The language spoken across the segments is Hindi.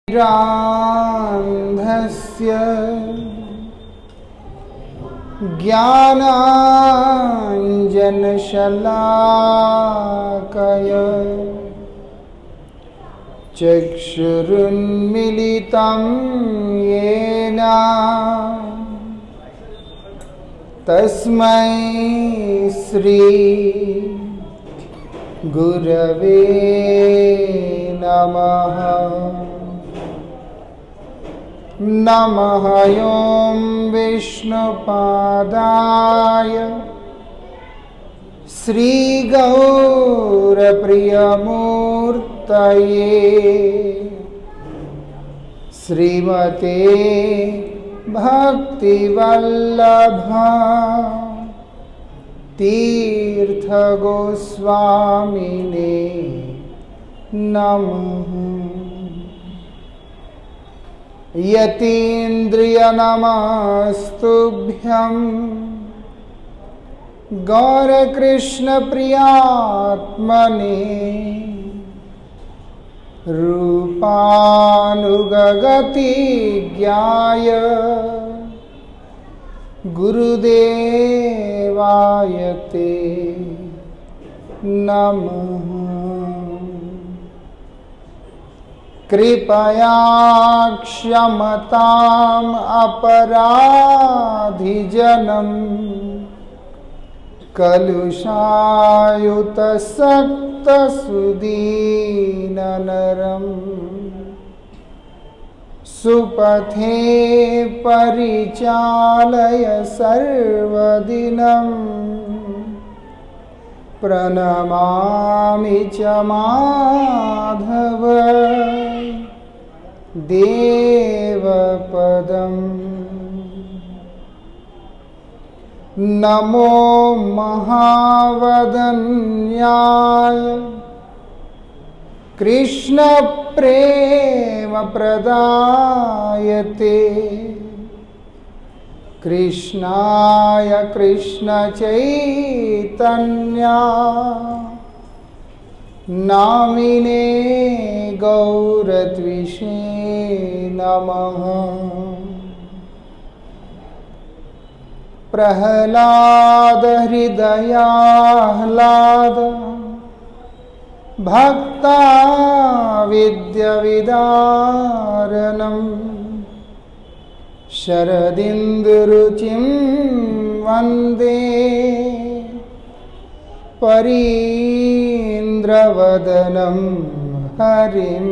रान्धस्य ज्ञानाञ्जनशलाकय चक्षुरुन्मीलितं येन तस्मै श्री गुरवे नमः। नमः ॐ विष्णुपादाय श्रीगौरप्रियमूर्तये श्रीमते भक्तिवल्लभा तीर्थगोस्वामिने नमः। यतीन्द्रियनमस्तुभ्यं गौरकृष्णप्रियात्मने रूपानुगगतिज्ञाय गुरुदेवाय ते नमः। कृपया क्षमताम् अपराधिजनं कलुषायुतसक्तसुदीननरं सुपथे परिचालय सर्वदिनं प्रणमामि च माधव देवपदम्। नमो महावदन्याय कृष्णप्रेमप्रदायते कृष्णाय कृष्णचैतन्या नामिने गौरत्विषे नमः। प्रह्लाद हृदयाह्लाद भक्ता विद्याविदारणं शरदिन्दुरुचिं वन्दे परीन्द्रवदनं हरिं।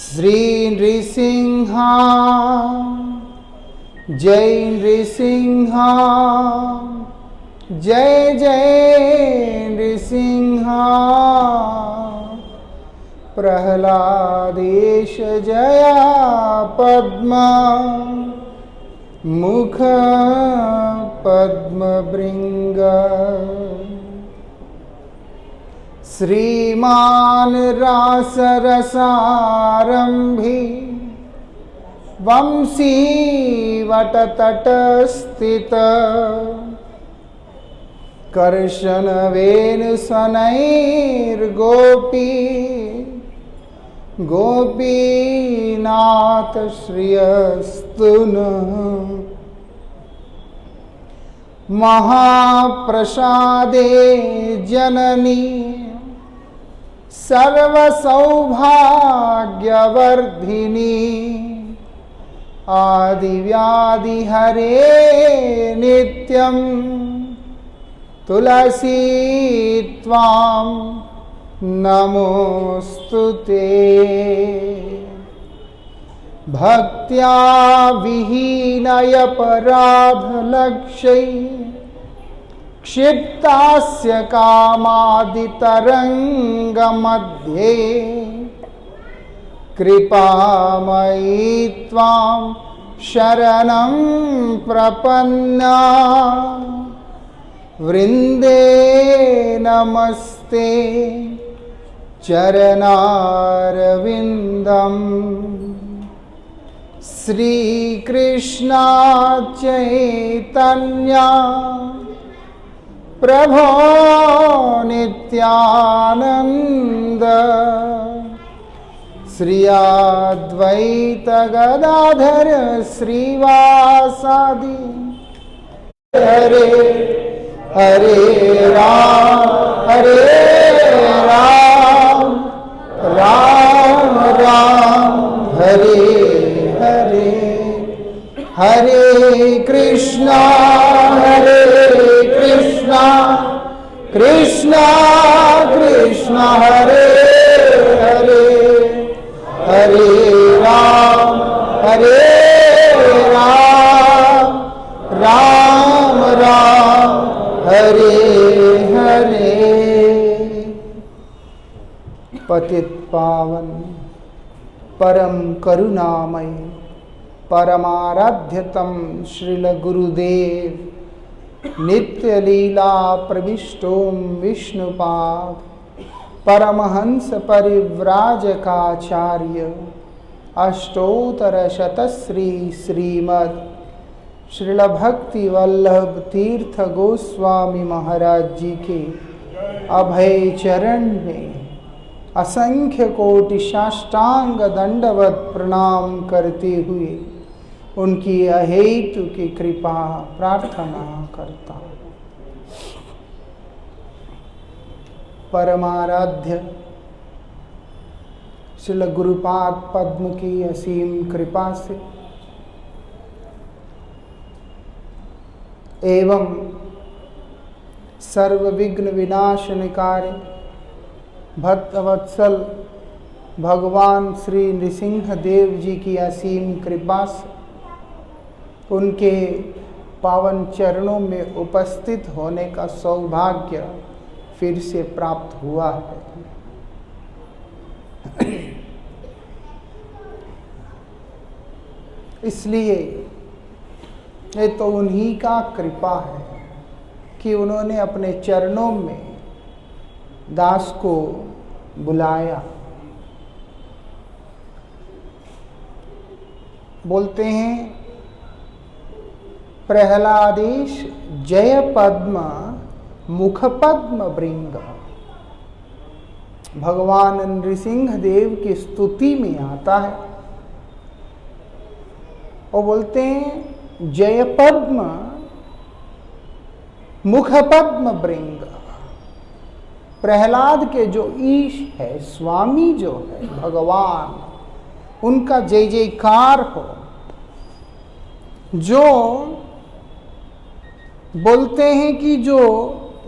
श्रीनृसिंह जय नृसिंह जय जय नृसिंह। प्रह्लादेश जया पद्म मुख पद्मभृंग। श्रीमान रासरसारंभी वंशी वटतटस्थित कर्शन वेणुशनैर्गोपी गोपीनाथ श्रियस्तु नः। महाप्रसादे जननी सर्वसौभाग्यवर्धिनी आदिव्याधिहरे नित्यं तुलसी त्वां नमोस्तुते। भक्त्या विहीनयपराधलक्ष्यै क्षिप्तास्य कामादितरङ्गमध्ये कृपामयी त्वां शरणं प्रपन्ना। वृन्दे नमस्ते चरणारविन्दम्। श्रीकृष्ण चैतन्य प्रभो नित्यानंद श्री अद्वैत गदाधर श्रीवासादि हरे हरे राम राम राम हरे हरे हरे कृष्णा कृष्णा कृष्णा हरे हरे हरे राम राम राम हरे हरे। पतित पावन परम करुणामय परमाराध्यतम श्रील गुरुदेव नित्य लीला प्रविष्टोम विष्णुपाद परमहंस परिव्राजकाचार्य अष्टोत्तर शतश्री श्रीमद श्रील भक्ति वल्लभ तीर्थ गोस्वामी महाराज जी के अभय चरण में असंख्य कोटि साष्टांग दंडवत प्रणाम करते हुए उनकी अहेतु की कृपा प्रार्थना करता हूँ। परमाराध्य श्रील गुरुपाद पद्म की असीम कृपा से एवं सर्व विघ्न विनाशनकारी भक्तवत्सल भगवान श्री नृसिंह देव जी की असीम कृपा से उनके पावन चरणों में उपस्थित होने का सौभाग्य फिर से प्राप्त हुआ है। इसलिए ये तो उन्हीं का कृपा है कि उन्होंने अपने चरणों में दास को बुलाया। बोलते हैं प्रहलादेश जय पद्म मुख पद्म भृंग। भगवान नृसिंह देव की स्तुति में आता है और बोलते हैं जय पद्म मुख पद्म भृंग। प्रहलाद के जो ईश है, स्वामी जो है भगवान, उनका जय जयकार हो। जो बोलते हैं कि जो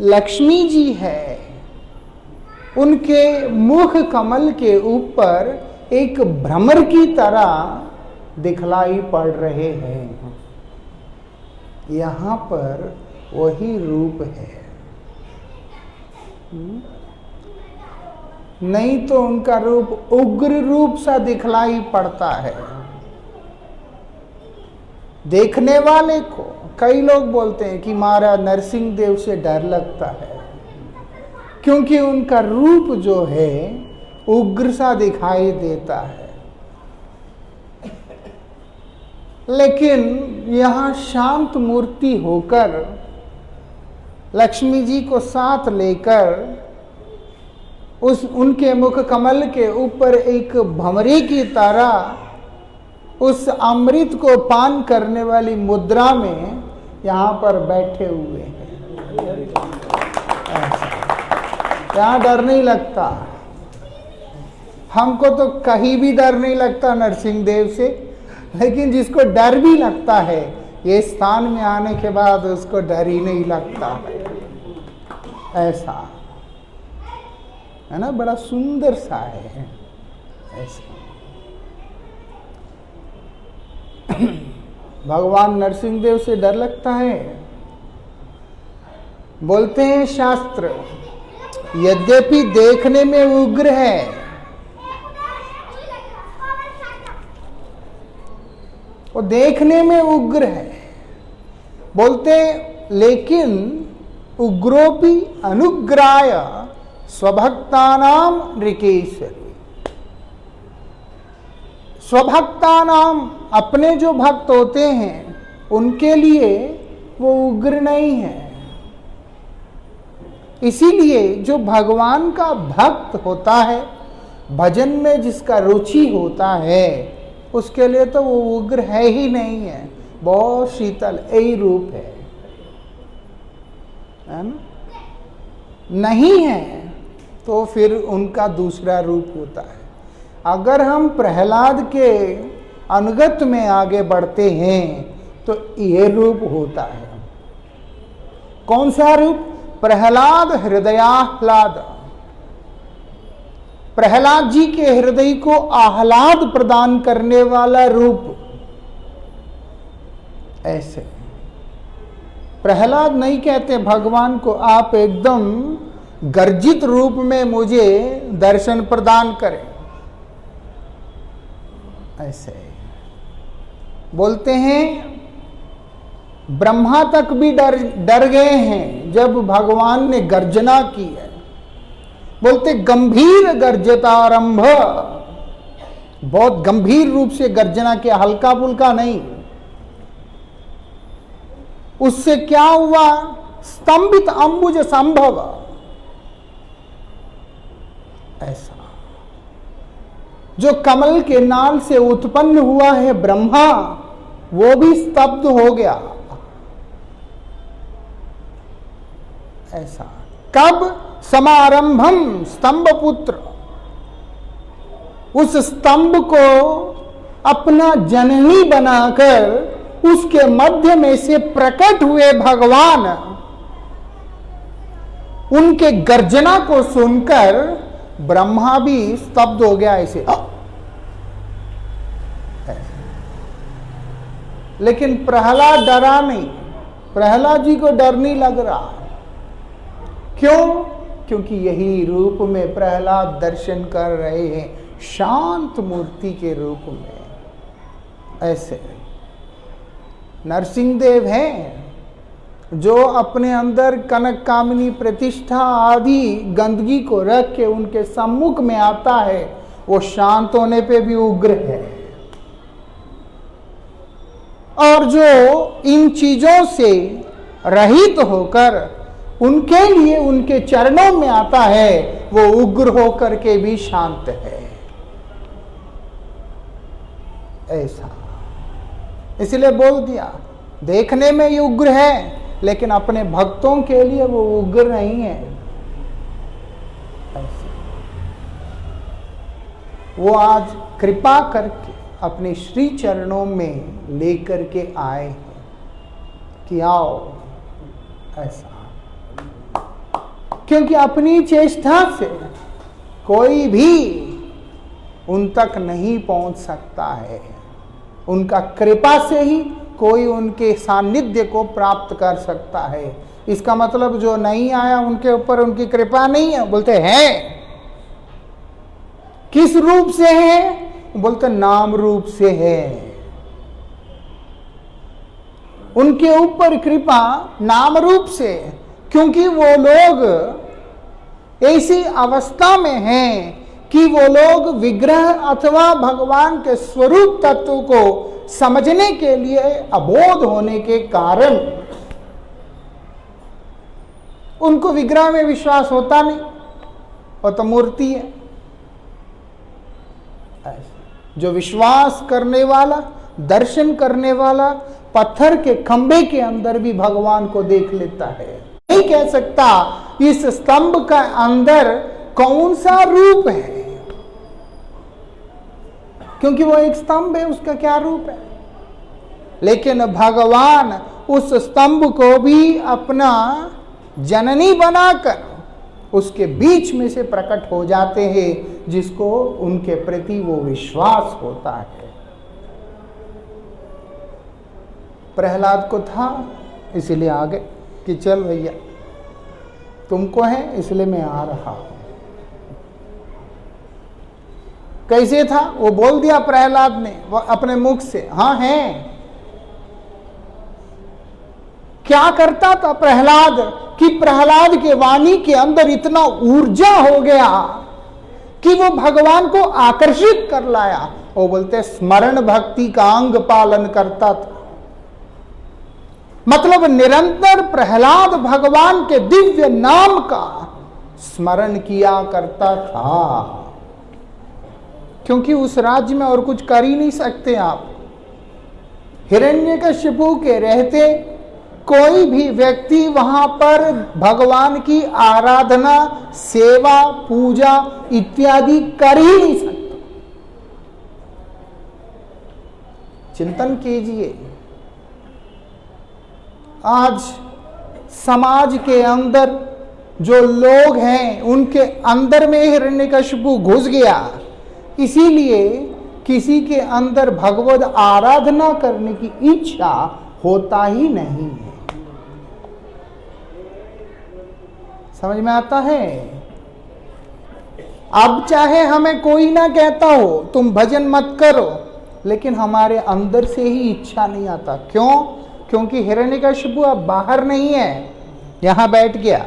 लक्ष्मी जी है उनके मुख कमल के ऊपर एक भ्रमर की तरह दिखलाई पड़ रहे हैं। यहाँ पर वही रूप है। नहीं तो उनका रूप उग्र रूप सा दिखलाई पड़ता है देखने वाले को। कई लोग बोलते हैं कि महाराज नरसिंह देव से डर लगता है क्योंकि उनका रूप जो है उग्र सा दिखाई देता है। लेकिन यहाँ शांत मूर्ति होकर लक्ष्मी जी को साथ लेकर उनके मुख कमल के ऊपर एक भंवरे की तरह उस अमृत को पान करने वाली मुद्रा में यहाँ पर बैठे हुए हैं। यहाँ डर नहीं लगता। हमको तो कहीं भी डर नहीं लगता नरसिंह देव से, लेकिन जिसको डर भी लगता है ये स्थान में आने के बाद उसको डर ही नहीं लगता है। ऐसा है ना, बड़ा सुंदर सा है ऐसा। भगवान नरसिंह देव से डर लगता है। बोलते हैं शास्त्र यद्यपि देखने में उग्र है, वो देखने में उग्र है बोलते, लेकिन उग्रोपि अनुग्राय स्वभक्तानाम नृकेश्वरी। स्वभक्तानाम अपने जो भक्त होते हैं उनके लिए वो उग्र नहीं है। इसीलिए जो भगवान का भक्त होता है भजन में जिसका रुचि होता है उसके लिए तो वो उग्र है ही नहीं है, बहुत शीतल यही रूप है ना? नहीं है तो फिर उनका दूसरा रूप होता है। अगर हम प्रहलाद के अनुगत में आगे बढ़ते हैं तो ये रूप होता है। कौन सा रूप? प्रहलाद हृदयाह्लाद। प्रहलाद जी के हृदय को आह्लाद प्रदान करने वाला रूप। ऐसे प्रहलाद नहीं कहते भगवान को आप एकदम गर्जित रूप में मुझे दर्शन प्रदान करें, ऐसे बोलते हैं। ब्रह्मा तक भी डर गए हैं जब भगवान ने गर्जना की है। बोलते गंभीर गर्जतारंभ, बहुत गंभीर रूप से गर्जना किया, हल्का फुल्का नहीं। उससे क्या हुआ? स्तंभित अंबुज संभव। ऐसा जो कमल के नाल से उत्पन्न हुआ है ब्रह्मा, वो भी स्तब्ध हो गया। ऐसा कब? समारंभम स्तंभ पुत्र। उस स्तंभ को अपना जननी बनाकर उसके मध्य में से प्रकट हुए भगवान, उनके गर्जना को सुनकर ब्रह्मा भी स्तब्ध हो गया। ऐसे लेकिन प्रहलाद डरा नहीं, प्रहलाद जी को डर नहीं लग रहा। क्यों? क्योंकि यही रूप में प्रहलाद दर्शन कर रहे हैं, शांत मूर्ति के रूप में। ऐसे नरसिंहदेव हैं जो अपने अंदर कनक कामिनी प्रतिष्ठा आदि गंदगी को रख के उनके सम्मुख में आता है, वो शांत होने पे भी उग्र है। और जो इन चीजों से रहित होकर उनके लिए उनके चरणों में आता है, वो उग्र होकर के भी शांत है। ऐसा इसलिए बोल दिया, देखने में ये उग्र है लेकिन अपने भक्तों के लिए वो उग्र नहीं है। ऐसा वो आज कृपा करके अपने श्री चरणों में लेकर के आए हैं कि आओ। ऐसा क्योंकि अपनी चेष्टा से कोई भी उन तक नहीं पहुंच सकता है, उनका कृपा से ही कोई उनके सानिध्य को प्राप्त कर सकता है। इसका मतलब जो नहीं आया उनके ऊपर उनकी कृपा नहीं है। बोलते हैं किस रूप से है? बोलते नाम रूप से है। उनके ऊपर कृपा नाम रूप से, क्योंकि वो लोग ऐसी अवस्था में हैं कि वो लोग विग्रह अथवा भगवान के स्वरूप तत्व को समझने के लिए अबोध होने के कारण उनको विग्रह में विश्वास होता नहीं, वो तो मूर्ति है। जो विश्वास करने वाला, दर्शन करने वाला, पत्थर के खंभे के अंदर भी भगवान को देख लेता है। नहीं कह सकता इस स्तंभ का अंदर कौन सा रूप है, क्योंकि वो एक स्तंभ है, उसका क्या रूप है। लेकिन भगवान उस स्तंभ को भी अपना जननी बनाकर उसके बीच में से प्रकट हो जाते हैं, जिसको उनके प्रति वो विश्वास होता है। प्रहलाद को था इसलिए आ गए कि चल भैया तुमको है इसलिए मैं आ रहा हूं। कैसे था वो बोल दिया प्रहलाद ने वो अपने मुख से, हाँ है। क्या करता था प्रहलाद कि प्रहलाद के वाणी के अंदर इतना ऊर्जा हो गया कि वो भगवान को आकर्षित कर लाया। वो बोलते स्मरण भक्ति का अंग पालन करता था, मतलब निरंतर प्रहलाद भगवान के दिव्य नाम का स्मरण किया करता था। क्योंकि उस राज्य में और कुछ कर ही नहीं सकते आप। हिरण्यकशिपु के रहते कोई भी व्यक्ति वहां पर भगवान की आराधना, सेवा, पूजा इत्यादि कर ही नहीं सकता। चिंतन कीजिए, आज समाज के अंदर जो लोग हैं उनके अंदर में हिरण्यकशिपु घुस गया, इसीलिए किसी के अंदर भगवद आराधना करने की इच्छा होता ही नहीं है। समझ में आता है? अब चाहे हमें कोई ना कहता हो तुम भजन मत करो, लेकिन हमारे अंदर से ही इच्छा नहीं आता। क्यों? क्योंकि हिरण्यकशिपु अब बाहर नहीं है, यहां बैठ गया।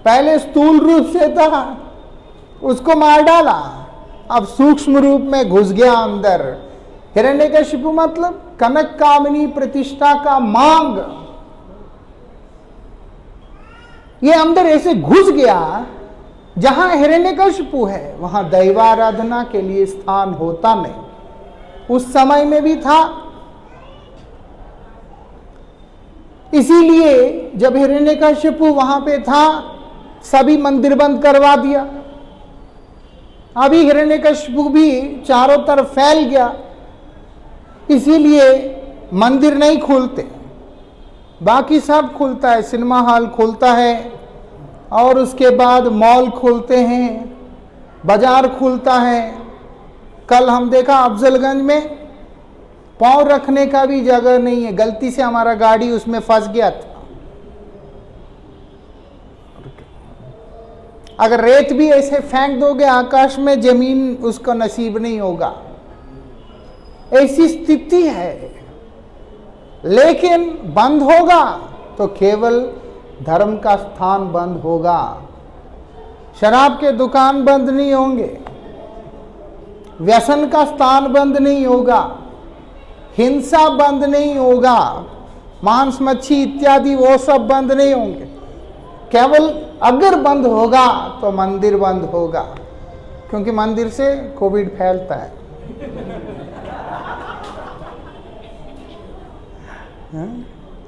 पहले स्थूल रूप से था, उसको मार डाला, अब सूक्ष्म रूप में घुस गया अंदर। हिरण्यकशिपु मतलब कनक कामिनी प्रतिष्ठा का मांग, ये अंदर ऐसे घुस गया। जहां हिरण्यकशिपु है वहां दैवाराधना के लिए स्थान होता नहीं। उस समय में भी था, इसीलिए जब हिरण्यकशिपु वहां पे था सभी मंदिर बंद करवा दिया। अभी हिरण्यकशिपु भी चारों तरफ फैल गया, इसीलिए मंदिर नहीं खुलते, बाकी सब खुलता है। सिनेमा हॉल खुलता है और उसके बाद मॉल खुलते हैं, बाजार खुलता है। कल हम देखा अफजलगंज में पांव रखने का भी जगह नहीं है, गलती से हमारा गाड़ी उसमें फंस गया था। अगर रेत भी ऐसे फेंक दोगे आकाश में, जमीन उसको नसीब नहीं होगा, ऐसी स्थिति है। लेकिन बंद होगा तो केवल धर्म का स्थान बंद होगा, शराब के दुकान बंद नहीं होंगे, व्यसन का स्थान बंद नहीं होगा, हिंसा बंद नहीं होगा, मांस मच्छी इत्यादि वो सब बंद नहीं होंगे। केवल अगर बंद होगा तो मंदिर बंद होगा, क्योंकि मंदिर से कोविड फैलता है।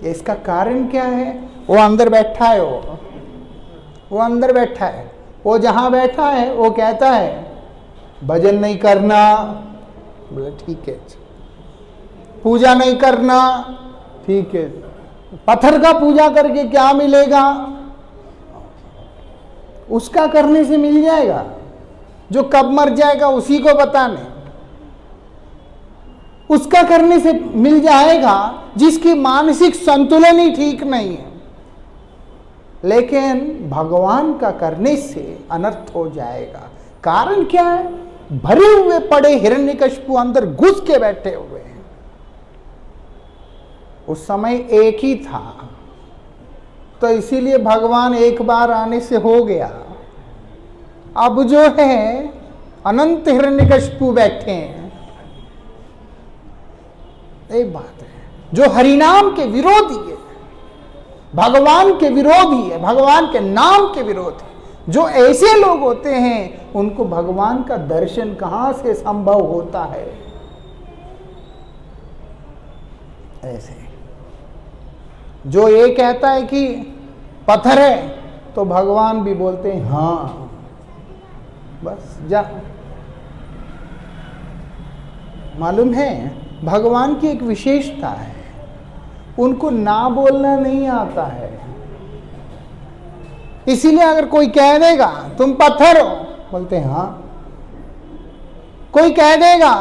इसका कारण क्या है? वो अंदर बैठा है, वो अंदर बैठा है। वो जहां बैठा है वो कहता है भजन नहीं करना, बोले ठीक है। पूजा नहीं करना, ठीक है। पत्थर का पूजा करके क्या मिलेगा? उसका करने से मिल जाएगा, जो कब मर जाएगा उसी को पता नहीं। उसका करने से मिल जाएगा जिसकी मानसिक संतुलन ही ठीक नहीं है। लेकिन भगवान का करने से अनर्थ हो जाएगा। कारण क्या है? भरे हुए पड़े हिरण्यकशिपु अंदर घुस के बैठे हुए हैं। उस समय एक ही था, तो इसीलिए भगवान एक बार आने से हो गया। अब जो है अनंत हिरण्यकशिपु बैठे हैं। एक बात है, जो हरिनाम के विरोधी है, भगवान के विरोधी है, भगवान के नाम के विरोधी, जो ऐसे लोग होते हैं उनको भगवान का दर्शन कहां से संभव होता है? ऐसे जो ये कहता है कि पत्थर है, तो भगवान भी बोलते हैं हाँ, बस जा। मालूम है, भगवान की एक विशेषता है, उनको ना बोलना नहीं आता है। इसीलिए अगर कोई कह देगा तुम पत्थर हो, बोलते हैं हाँ। कोई कह देगा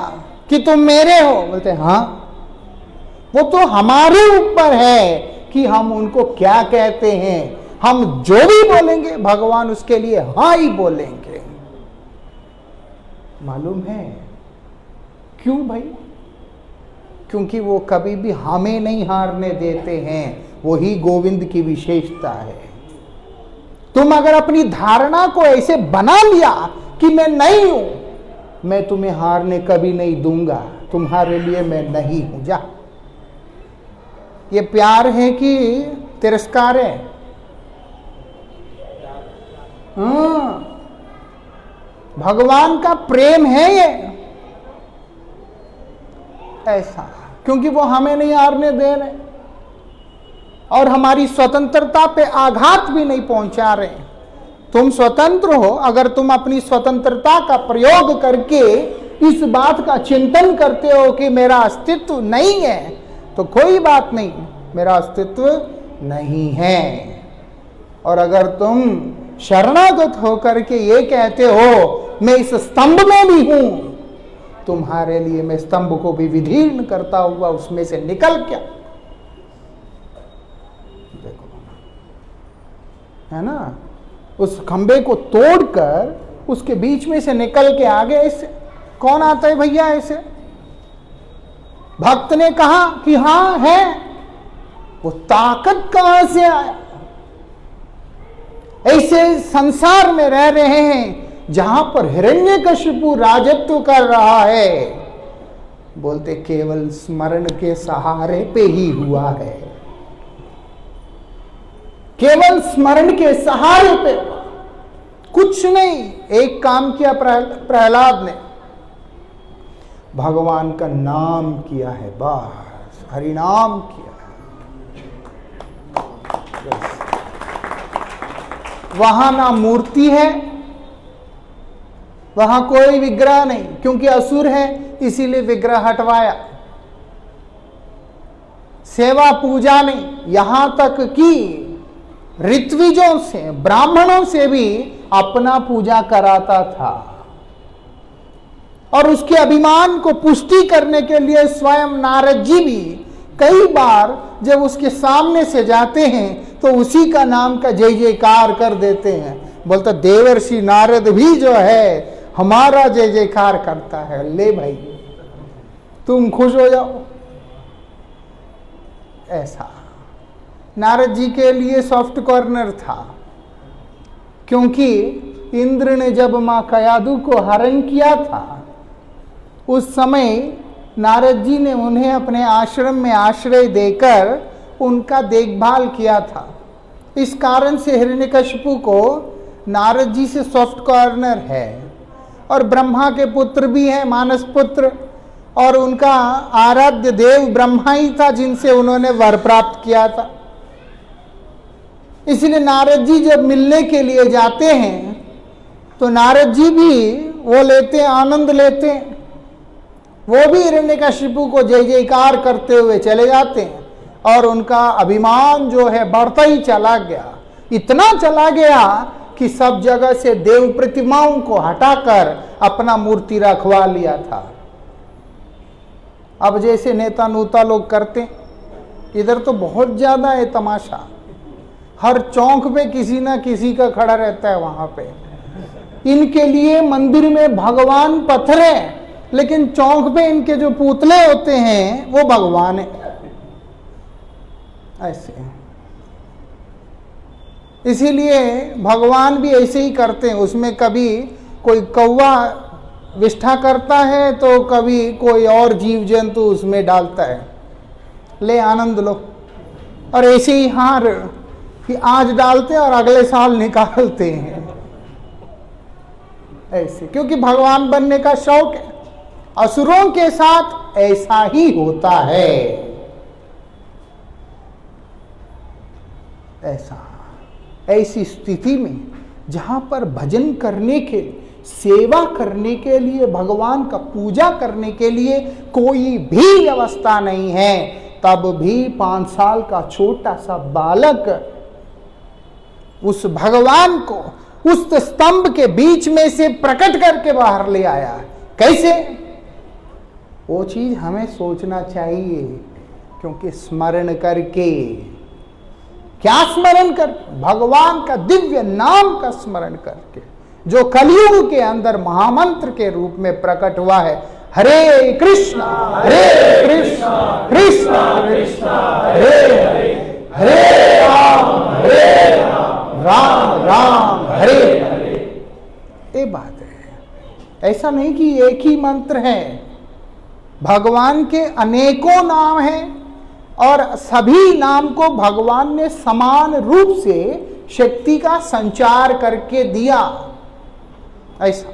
कि तुम मेरे हो, बोलते हैं हाँ। वो तो हमारे ऊपर है कि हम उनको क्या कहते हैं। हम जो भी बोलेंगे भगवान उसके लिए हाँ ही बोलेंगे। मालूम है क्यों भाई? क्योंकि वो कभी भी हमें नहीं हारने देते हैं। वही गोविंद की विशेषता है। तुम अगर अपनी धारणा को ऐसे बना लिया कि मैं नहीं हूं, मैं तुम्हें हारने कभी नहीं दूंगा, तुम्हारे लिए मैं नहीं हूं, जा। ये प्यार है कि तिरस्कार है? भगवान का प्रेम है ये, ऐसा, क्योंकि वो हमें नहीं हारने दे रहे और हमारी स्वतंत्रता पे आघात भी नहीं पहुंचा रहे। तुम स्वतंत्र हो, अगर तुम अपनी स्वतंत्रता का प्रयोग करके इस बात का चिंतन करते हो कि मेरा अस्तित्व नहीं है, तो कोई बात नहीं, मेरा अस्तित्व नहीं है। और अगर तुम शरणागत होकर के ये कहते हो मैं इस स्तंभ में भी हूं, तुम्हारे लिए मैं स्तंभ को भी विदीर्ण करता हुआ उसमें से निकल क्या, देखो, है ना, उस खंबे को तोड़कर उसके बीच में से निकल के आ गए। ऐसे कौन आता है भैया ऐसे? भक्त ने कहा कि हां है। वो ताकत कहां से आया? ऐसे संसार में रह रहे हैं जहां पर हिरण्यकशिपु राजत्व कर रहा है, बोलते केवल स्मरण के सहारे पे ही हुआ है, केवल स्मरण के सहारे पे, कुछ नहीं। एक काम किया प्रहलाद ने, भगवान का नाम किया है, बस हरि नाम किया है। वहां ना मूर्ति है, वहां कोई विग्रह नहीं, क्योंकि असुर है इसीलिए विग्रह हटवाया। सेवा पूजा नहीं, यहां तक कि ऋत्विजों से, ब्राह्मणों से भी अपना पूजा कराता था। और उसके अभिमान को पुष्टि करने के लिए स्वयं नारद जी भी कई बार जब उसके सामने से जाते हैं तो उसी का नाम का जय जयकार कर देते हैं। बोलता देवर्षि नारद भी जो है हमारा जय जयकार करता है। ले भाई तुम खुश हो जाओ। ऐसा नारद जी के लिए सॉफ्ट कॉर्नर था, क्योंकि इंद्र ने जब मां कयादु को हरण किया था उस समय नारद जी ने उन्हें अपने आश्रम में आश्रय देकर उनका देखभाल किया था। इस कारण से हिरण्यकशिपु को नारद जी से सॉफ्ट कॉर्नर है। और ब्रह्मा के पुत्र भी हैं, मानस पुत्र, और उनका आराध्य देव ब्रह्मा ही था जिनसे उन्होंने वर प्राप्त किया था। इसलिए नारद जी जब मिलने के लिए जाते हैं तो नारद जी भी वो लेते हैं, आनंद लेते हैं। वो भी हिरण्यकशिपु को जय जयकार करते हुए चले जाते हैं और उनका अभिमान जो है बढ़ता ही चला गया। इतना चला गया कि सब जगह से देव प्रतिमाओं को हटाकर अपना मूर्ति रखवा लिया था। अब जैसे नेता नूता लोग करते, इधर तो बहुत ज्यादा है तमाशा। हर चौक पे किसी ना किसी का खड़ा रहता है वहां पे। इनके लिए मंदिर में भगवान पत्थर है, लेकिन चौक पे इनके जो पुतले होते हैं वो भगवान है। ऐसे इसीलिए भगवान भी ऐसे ही करते हैं। उसमें कभी कोई कौवा विष्ठा करता है तो कभी कोई और जीव जंतु उसमें डालता है। ले आनंद लो। और ऐसे ही हार कि आज डालते हैं और अगले साल निकालते हैं ऐसे, क्योंकि भगवान बनने का शौक है। असुरों के साथ ऐसा ही होता है। ऐसा ऐसी स्थिति में जहां पर भजन करने के, सेवा करने के लिए, भगवान का पूजा करने के लिए कोई भी व्यवस्था नहीं है, तब भी 5 साल का छोटा सा बालक उस भगवान को उस स्तंभ के बीच में से प्रकट करके बाहर ले आया। कैसे? वो चीज हमें सोचना चाहिए, क्योंकि स्मरण करके, क्या स्मरण कर? भगवान का दिव्य नाम का स्मरण करके, जो कलयुग के अंदर महामंत्र के रूप में प्रकट हुआ है। हरे कृष्णा कृष्ण कृष्ण हरे हरे, हरे राम राम राम हरे हरे। ये बात है। ऐसा नहीं कि एक ही मंत्र है, भगवान के अनेकों नाम हैं और सभी नाम को भगवान ने समान रूप से शक्ति का संचार करके दिया। ऐसा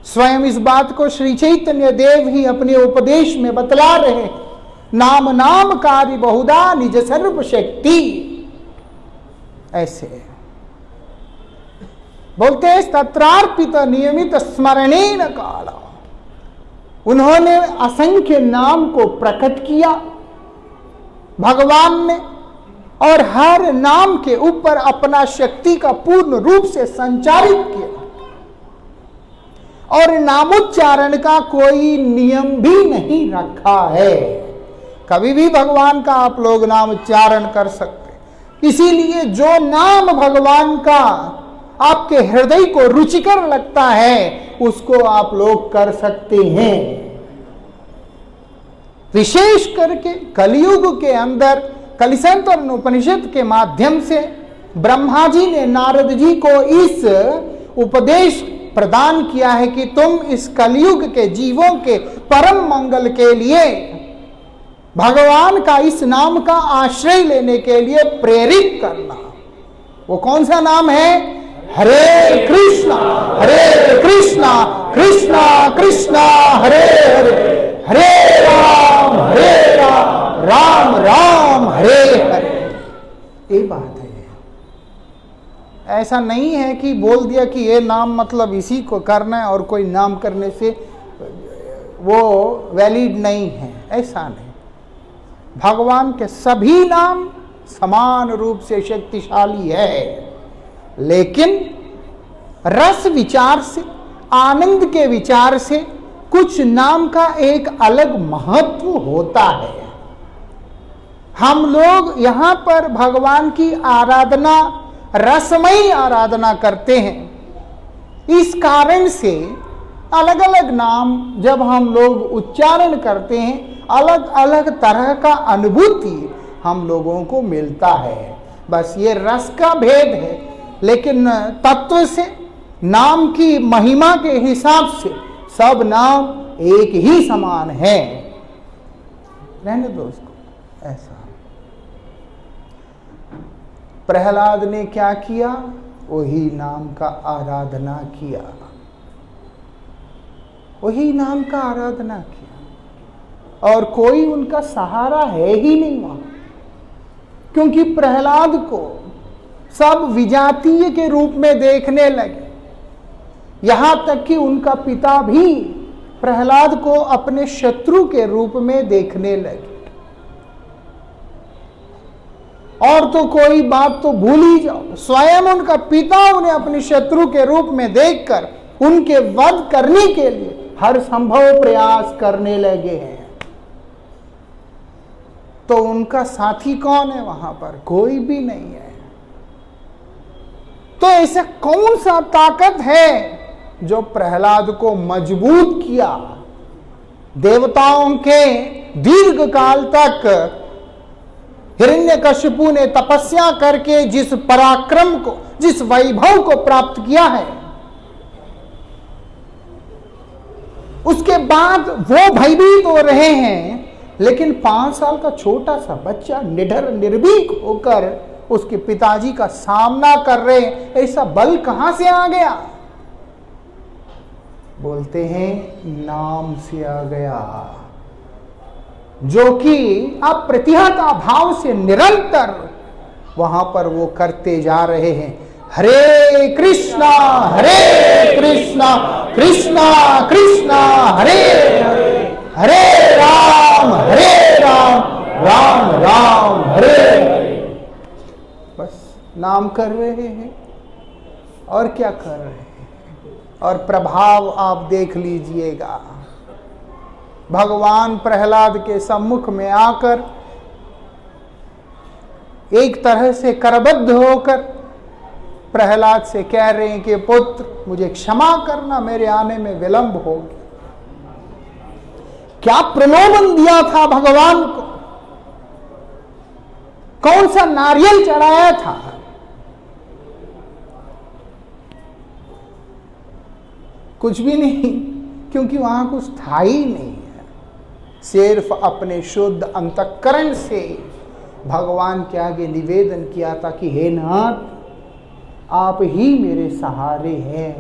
स्वयं इस बात को श्री चैतन्य देव ही अपने उपदेश में बतला रहे हैं। नाम नाम कार्य बहुधा निज सर्व शक्ति, ऐसे बोलते हैं तत्रार्पित नियमित स्मरणेन काल। उन्होंने असंख्य नाम को प्रकट किया भगवान ने, और हर नाम के ऊपर अपना शक्ति का पूर्ण रूप से संचारित किया। और नामोच्चारण का कोई नियम भी नहीं रखा है। कभी भी भगवान का आप लोग नाम उच्चारण कर सकते। इसीलिए जो नाम भगवान का आपके हृदय को रुचिकर लगता है उसको आप लोग कर सकते हैं। विशेष करके कलयुग के अंदर कलिसंतर उपनिषद के माध्यम से ब्रह्मा जी ने नारद जी को इस उपदेश प्रदान किया है कि तुम इस कलयुग के जीवों के परम मंगल के लिए भगवान का इस नाम का आश्रय लेने के लिए प्रेरित करना। वो कौन सा नाम है? हरे कृष्णा कृष्णा कृष्णा हरे हरे, हरे राम राम राम हरे हरे। ये बात है। ऐसा नहीं है कि बोल दिया कि ये नाम मतलब इसी को करना है और कोई नाम करने से वो वैलिड नहीं है, ऐसा नहीं। भगवान के सभी नाम समान रूप से शक्तिशाली है, लेकिन रस विचार से, आनंद के विचार से कुछ नाम का एक अलग महत्व होता है। हम लोग यहाँ पर भगवान की आराधना, रसमयी आराधना करते हैं। इस कारण से अलग अलग नाम जब हम लोग उच्चारण करते हैं, अलग अलग तरह का अनुभूति हम लोगों को मिलता है। बस ये रस का भेद है, लेकिन तत्व से, नाम की महिमा के हिसाब से सब नाम एक ही समान है। रहने दो उसको ऐसा। प्रहलाद ने क्या किया? वही नाम का आराधना किया, वही नाम का आराधना किया, और कोई उनका सहारा है ही नहीं वहां। क्योंकि प्रहलाद को सब विजातीय के रूप में देखने लगे। यहां तक कि उनका पिता भी प्रहलाद को अपने शत्रु के रूप में देखने लगे। और तो कोई बात तो भूल ही जाओ, स्वयं उनका पिता उन्हें अपने शत्रु के रूप में देखकर उनके वध करने के लिए हर संभव प्रयास करने लगे हैं। तो उनका साथी कौन है वहां पर? कोई भी नहीं है। तो ऐसा कौन सा ताकत है जो प्रहलाद को मजबूत किया? देवताओं के दीर्घ काल तक हिरण्यकशिपु ने तपस्या करके जिस पराक्रम को, जिस वैभव को प्राप्त किया है, उसके बाद वो भयभीत हो रहे हैं। लेकिन 5 साल का छोटा सा बच्चा निडर निर्भीक होकर उसके पिताजी का सामना कर रहे हैं। ऐसा बल कहां से आ गया? बोलते हैं नाम से आ गया, जो कि अप्रतिहता भाव से निरंतर वहां पर वो करते जा रहे हैं। हरे कृष्णा कृष्णा कृष्णा हरे हरे, हरे राम राम राम हरे हरे। बस नाम कर रहे हैं और क्या कर रहे हैं। और प्रभाव आप देख लीजिएगा। भगवान प्रहलाद के सम्मुख में आकर एक तरह से करबद्ध होकर प्रहलाद से कह रहे हैं कि पुत्र, मुझे क्षमा करना, मेरे आने में विलंब हो गया। क्या प्रलोभन दिया था भगवान को? कौन सा नारियल चढ़ाया था? कुछ भी नहीं, क्योंकि वहां कुछ था ही नहीं है। सिर्फ अपने शुद्ध अंतःकरण से भगवान के आगे निवेदन किया था कि हे नाथ, आप ही मेरे सहारे हैं।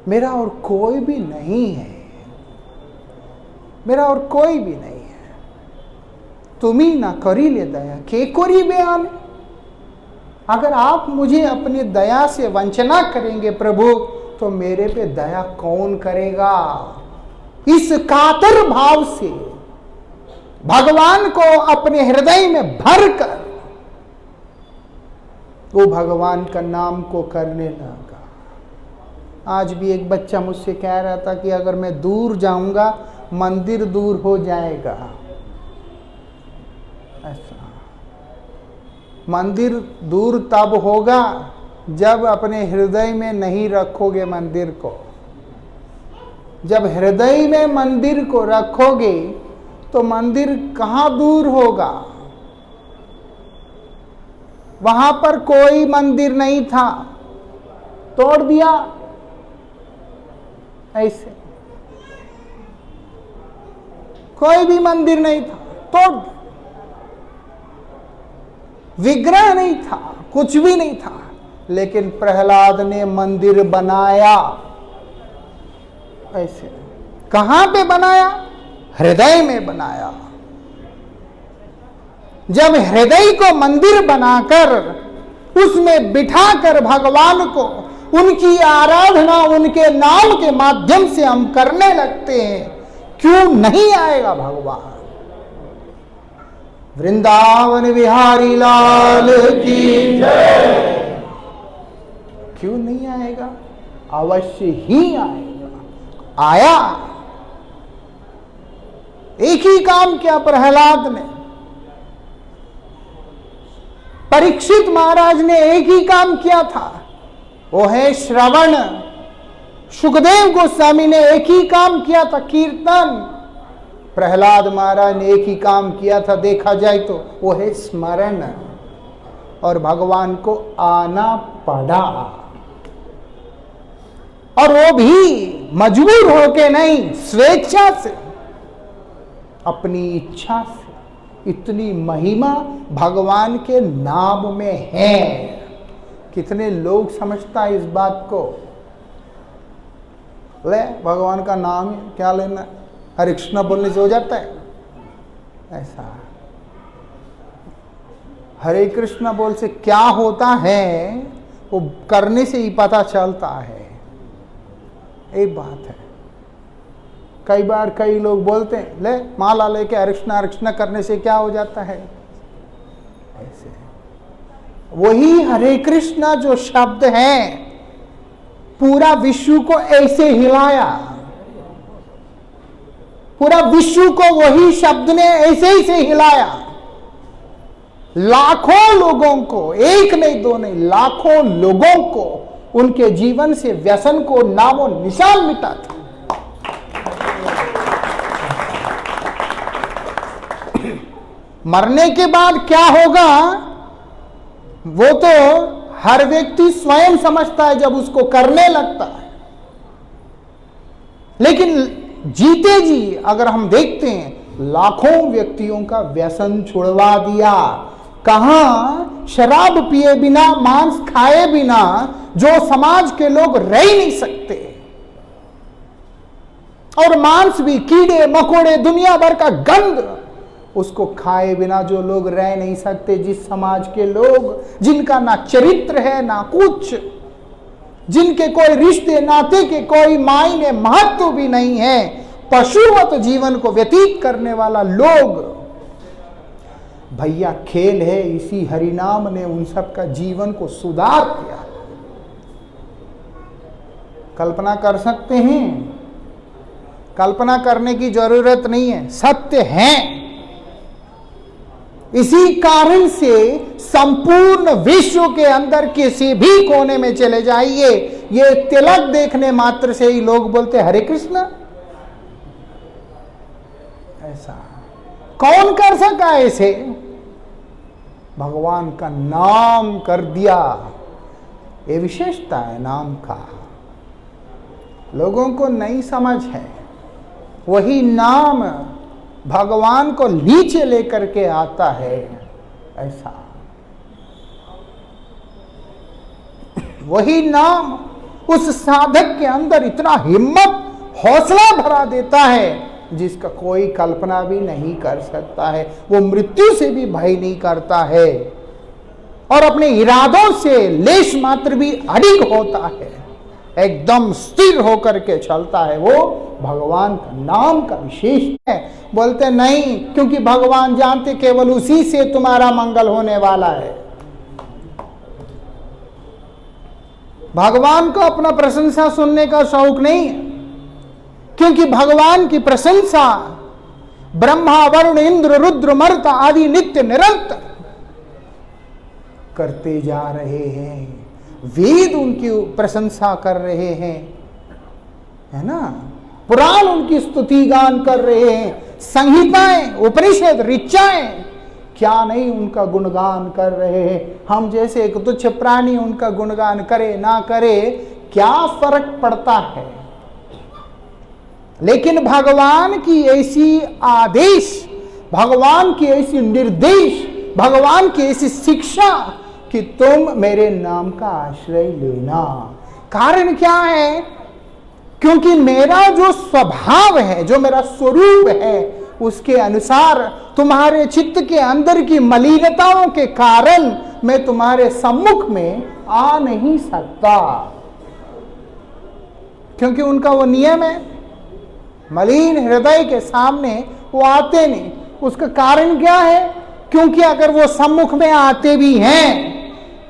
मेरा और कोई भी नहीं है, मेरा और कोई भी नहीं है। तुम ही ना करी ले दया के कोरी बयान। अगर आप मुझे अपनी दया से वंचना करेंगे प्रभु, तो मेरे पे दया कौन करेगा? इस कातर भाव से भगवान को अपने हृदय में भरकर वो भगवान का नाम को करने लगा। आज भी एक बच्चा मुझसे कह रहा था कि अगर मैं दूर जाऊंगा मंदिर दूर हो जाएगा। ऐसा मंदिर दूर तब होगा जब अपने हृदय में नहीं रखोगे मंदिर को। जब हृदय में मंदिर को रखोगे तो मंदिर कहाँ दूर होगा? वहां पर कोई मंदिर नहीं था, तोड़ दिया। ऐसे कोई भी मंदिर नहीं था, तोड़ दिया। विग्रह नहीं था, कुछ भी नहीं था, लेकिन प्रहलाद ने मंदिर बनाया। ऐसे कहां पे बनाया? हृदय में बनाया। जब हृदय को मंदिर बनाकर उसमें बिठाकर भगवान को उनकी आराधना उनके नाम के माध्यम से हम करने लगते हैं, क्यों नहीं आएगा भगवान? वृंदावन बिहारी लाल की जय। क्यों नहीं आएगा? अवश्य ही आएगा। आया। एक ही काम किया प्रहलाद ने, परीक्षित महाराज ने एक ही काम किया था, वो है श्रवण। सुखदेव गोस्वामी ने एक ही काम किया था, कीर्तन। प्रहलाद महाराज ने एक ही काम किया था, देखा जाए तो वो है स्मरण। और भगवान को आना पड़ा, और वो भी मजबूर होके नहीं, स्वेच्छा से, अपनी इच्छा से। इतनी महिमा भगवान के नाम में है। कितने लोग समझता है इस बात को? ले भगवान का नाम क्या लेना, हरे कृष्णा बोलने से हो जाता है? ऐसा हरे कृष्णा बोल से क्या होता है वो करने से ही पता चलता है। एक बात है, कई बार कई लोग बोलते हैं ले माला लेके हरे कृष्णा करने से क्या हो जाता है। ऐसे वही हरे कृष्णा जो शब्द है पूरा विश्व को ऐसे हिलाया, पूरा विश्व को वही शब्द ने ऐसे ही से हिलाया। लाखों लोगों को, एक नहीं दो नहीं, लाखों लोगों को उनके जीवन से व्यसन को नामो निशान मिटा था। मरने के बाद क्या होगा वो तो हर व्यक्ति स्वयं समझता है जब उसको करने लगता है। लेकिन जीते जी अगर हम देखते हैं लाखों व्यक्तियों का व्यसन छुड़वा दिया। कहां? शराब पिए बिना, मांस खाए बिना जो समाज के लोग रह ही नहीं सकते, और मांस भी कीड़े मकोड़े दुनिया भर का गंध, उसको खाए बिना जो लोग रह नहीं सकते, जिस समाज के लोग जिनका ना चरित्र है ना कुछ, जिनके कोई रिश्ते नाते के कोई मायने महत्व भी नहीं है, पशुवत जीवन को व्यतीत करने वाला लोग, भैया खेल है इसी हरिनाम ने उन सब का जीवन को सुधार किया। कल्पना कर सकते हैं? कल्पना करने की जरूरत नहीं है, सत्य है। इसी कारण से संपूर्ण विश्व के अंदर किसी भी कोने में चले जाइए, ये तिलक देखने मात्र से ही लोग बोलते हरे कृष्णा। ऐसा कौन कर सका? ऐसे भगवान का नाम कर दिया। ये विशेषता है नाम का, लोगों को नहीं समझ है। वही नाम भगवान को नीचे लेकर के आता है। ऐसा वही नाम उस साधक के अंदर इतना हिम्मत, हौसला भरा देता है जिसका कोई कल्पना भी नहीं कर सकता है। वो मृत्यु से भी भय नहीं करता है और अपने इरादों से लेश मात्र भी अडिग होता है, एकदम स्थिर होकर के चलता है। वो भगवान का नाम का विशेष है। बोलते नहीं, क्योंकि भगवान जानते केवल उसी से तुम्हारा मंगल होने वाला है। भगवान को अपना प्रशंसा सुनने का शौक नहीं है, क्योंकि भगवान की प्रशंसा ब्रह्मा, वरुण, इंद्र, रुद्र, मर्त आदि नित्य निरंतर करते जा रहे हैं। वेद उनकी प्रशंसा कर रहे हैं, है ना, पुराण उनकी स्तुति गान कर रहे हैं, संहिताएं, उपनिषद, ऋचाएं क्या नहीं उनका गुणगान कर रहे हैं। हम जैसे एक तुच्छ प्राणी उनका गुणगान करे ना करे क्या फर्क पड़ता है। लेकिन भगवान की ऐसी आदेश, भगवान की ऐसी निर्देश, भगवान की ऐसी शिक्षा कि तुम मेरे नाम का आश्रय लेना। कारण क्या है? क्योंकि मेरा जो स्वभाव है, जो मेरा स्वरूप है, उसके अनुसार तुम्हारे चित्त के अंदर की मलिनताओं के कारण मैं तुम्हारे सम्मुख में आ नहीं सकता। क्योंकि उनका वो नियम है, मलिन हृदय के सामने वो आते नहीं। उसका कारण क्या है? क्योंकि अगर वो सम्मुख में आते भी हैं,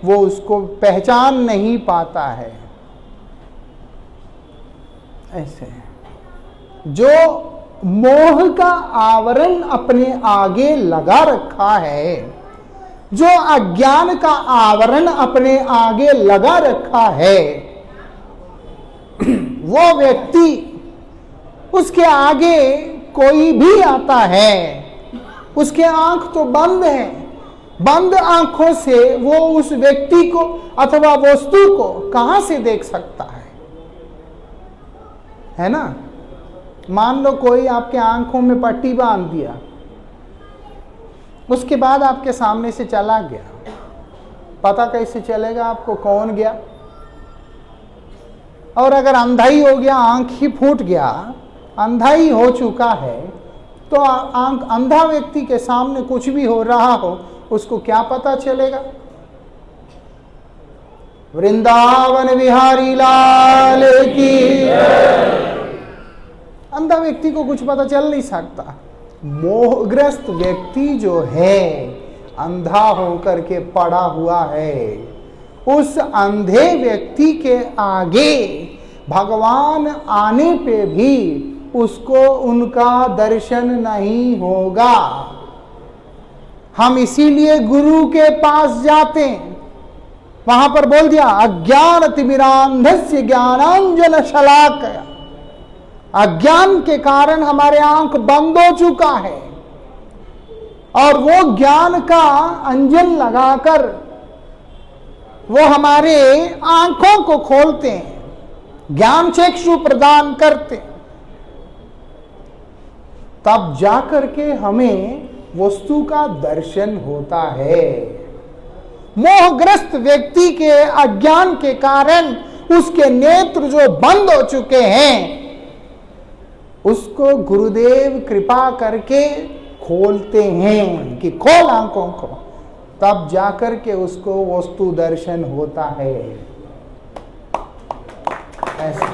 वो उसको पहचान नहीं पाता है। ऐसे जो मोह का आवरण अपने आगे लगा रखा है, जो अज्ञान का आवरण अपने आगे लगा रखा है, वो व्यक्ति, उसके आगे कोई भी आता है, उसके आंख तो बंद है, बंद आंखों से वो उस व्यक्ति को अथवा वस्तु को कहां से देख सकता है ना। मान लो कोई आपके आंखों में पट्टी बांध दिया, उसके बाद आपके सामने से चला गया, पता कैसे चलेगा आपको कौन गया? और अगर अंधा ही हो गया, आंख ही फूट गया, अंधा ही हो चुका है, तो आंख अंधा व्यक्ति के सामने कुछ भी हो रहा हो, उसको क्या पता चलेगा? वृंदावन बिहारी लाल की। अंधा व्यक्ति को कुछ पता चल नहीं सकता। मोहग्रस्त व्यक्ति जो है, अंधा होकर के पड़ा हुआ है, उस अंधे व्यक्ति के आगे भगवान आने पे भी उसको उनका दर्शन नहीं होगा। हम इसीलिए गुरु के पास जाते हैं। वहां पर बोल दिया, अज्ञान तिमिरांधस्य ज्ञानांजन शलाकया। अज्ञान के कारण हमारे आंख बंद हो चुका है, और वो ज्ञान का अंजन लगाकर वो हमारे आंखों को खोलते हैं, ज्ञान चक्षु प्रदान करते हैं। तब जाकर के हमें वस्तु का दर्शन होता है। मोहग्रस्त व्यक्ति के अज्ञान के कारण उसके नेत्र जो बंद हो चुके हैं, उसको गुरुदेव कृपा करके खोलते हैं कि खोल आंखों को, तब जाकर के उसको वस्तु दर्शन होता है। ऐसे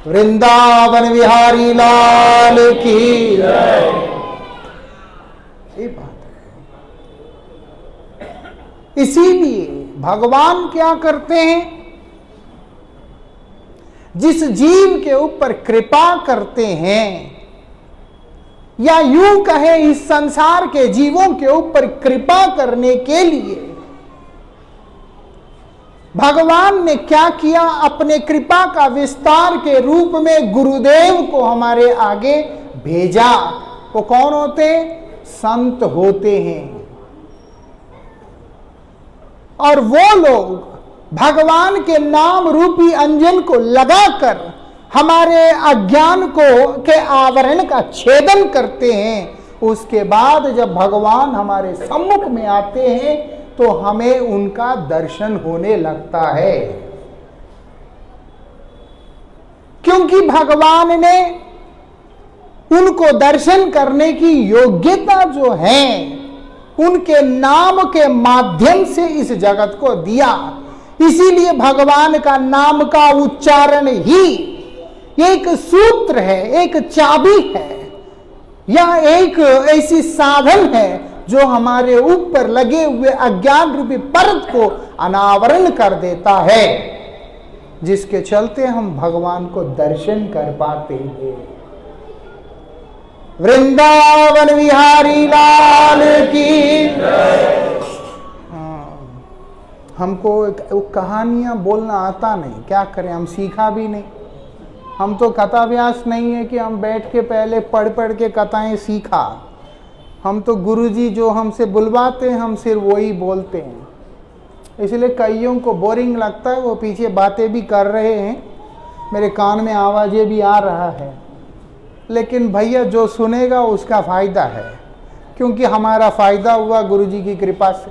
वृंदावन बिहारी लाल की जय। ये बात है। इसीलिए भगवान क्या करते हैं? जिस जीव के ऊपर कृपा करते हैं, या यूं कहे इस संसार के जीवों के ऊपर कृपा करने के लिए भगवान ने क्या किया? अपने कृपा का विस्तार के रूप में गुरुदेव को हमारे आगे भेजा। वो कौन होते हैं? संत होते हैं। और वो लोग भगवान के नाम रूपी अंजन को लगाकर हमारे अज्ञान को के आवरण का छेदन करते हैं। उसके बाद जब भगवान हमारे सम्मुख में आते हैं तो हमें उनका दर्शन होने लगता है। क्योंकि भगवान ने उनको दर्शन करने की योग्यता जो है उनके नाम के माध्यम से इस जगत को दिया। इसीलिए भगवान का नाम का उच्चारण ही एक सूत्र है, एक चाबी है, या एक ऐसी साधन है जो हमारे ऊपर लगे हुए अज्ञान रूपी परत को अनावरण कर देता है, जिसके चलते हम भगवान को दर्शन कर पाते हैं। वृंदावन विहारी लाल की। हमको कहानियां बोलना आता नहीं, क्या करें, हम सीखा भी नहीं। हम तो कथा व्यास नहीं है कि हम बैठ के पहले पढ़ पढ़ के कथाएं सीखा। हम तो गुरुजी जो हमसे बुलवाते हैं हम सिर्फ वही बोलते हैं। इसलिए कईयों को बोरिंग लगता है, वो पीछे बातें भी कर रहे हैं, मेरे कान में आवाज़ें भी आ रहा है, लेकिन भैया जो सुनेगा उसका फ़ायदा है, क्योंकि हमारा फ़ायदा हुआ गुरुजी की कृपा से।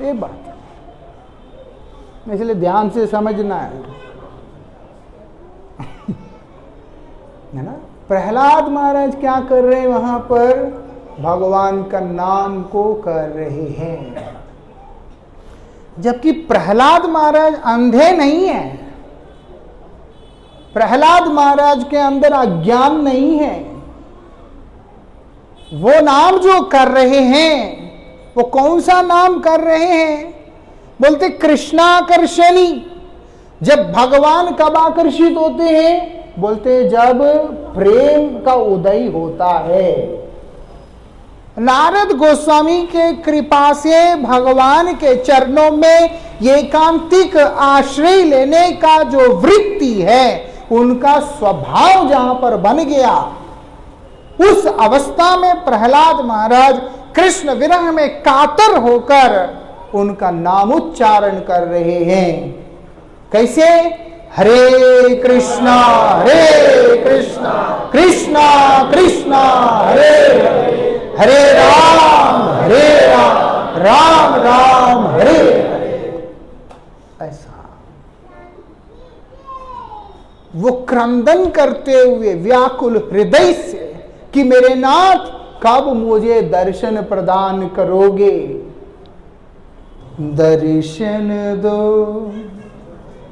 ये बात है, इसलिए ध्यान से समझना है ना। प्रहलाद महाराज क्या कर रहे हैं वहां पर? भगवान का नाम को कर रहे हैं। जबकि प्रहलाद महाराज अंधे नहीं है, प्रहलाद महाराज के अंदर अज्ञान नहीं है। वो नाम जो कर रहे हैं, वो कौन सा नाम कर रहे हैं? बोलते कृष्णाकर्षणी। जब भगवान कब आकर्षित होते हैं? बोलते जब प्रेम का उदय होता है। नारद गोस्वामी के कृपा से भगवान के चरणों में एकांतिक आश्रय लेने का जो वृत्ति है, उनका स्वभाव जहां पर बन गया, उस अवस्था में प्रहलाद महाराज कृष्ण विरह में कातर होकर उनका नामोच्चारण कर रहे हैं। कैसे? हरे कृष्णा कृष्णा कृष्णा हरे हरे, हरे राम राम राम हरे हरे। ऐसा वो क्रंदन करते हुए व्याकुल हृदय से कि मेरे नाथ कब मुझे दर्शन प्रदान करोगे? दर्शन दो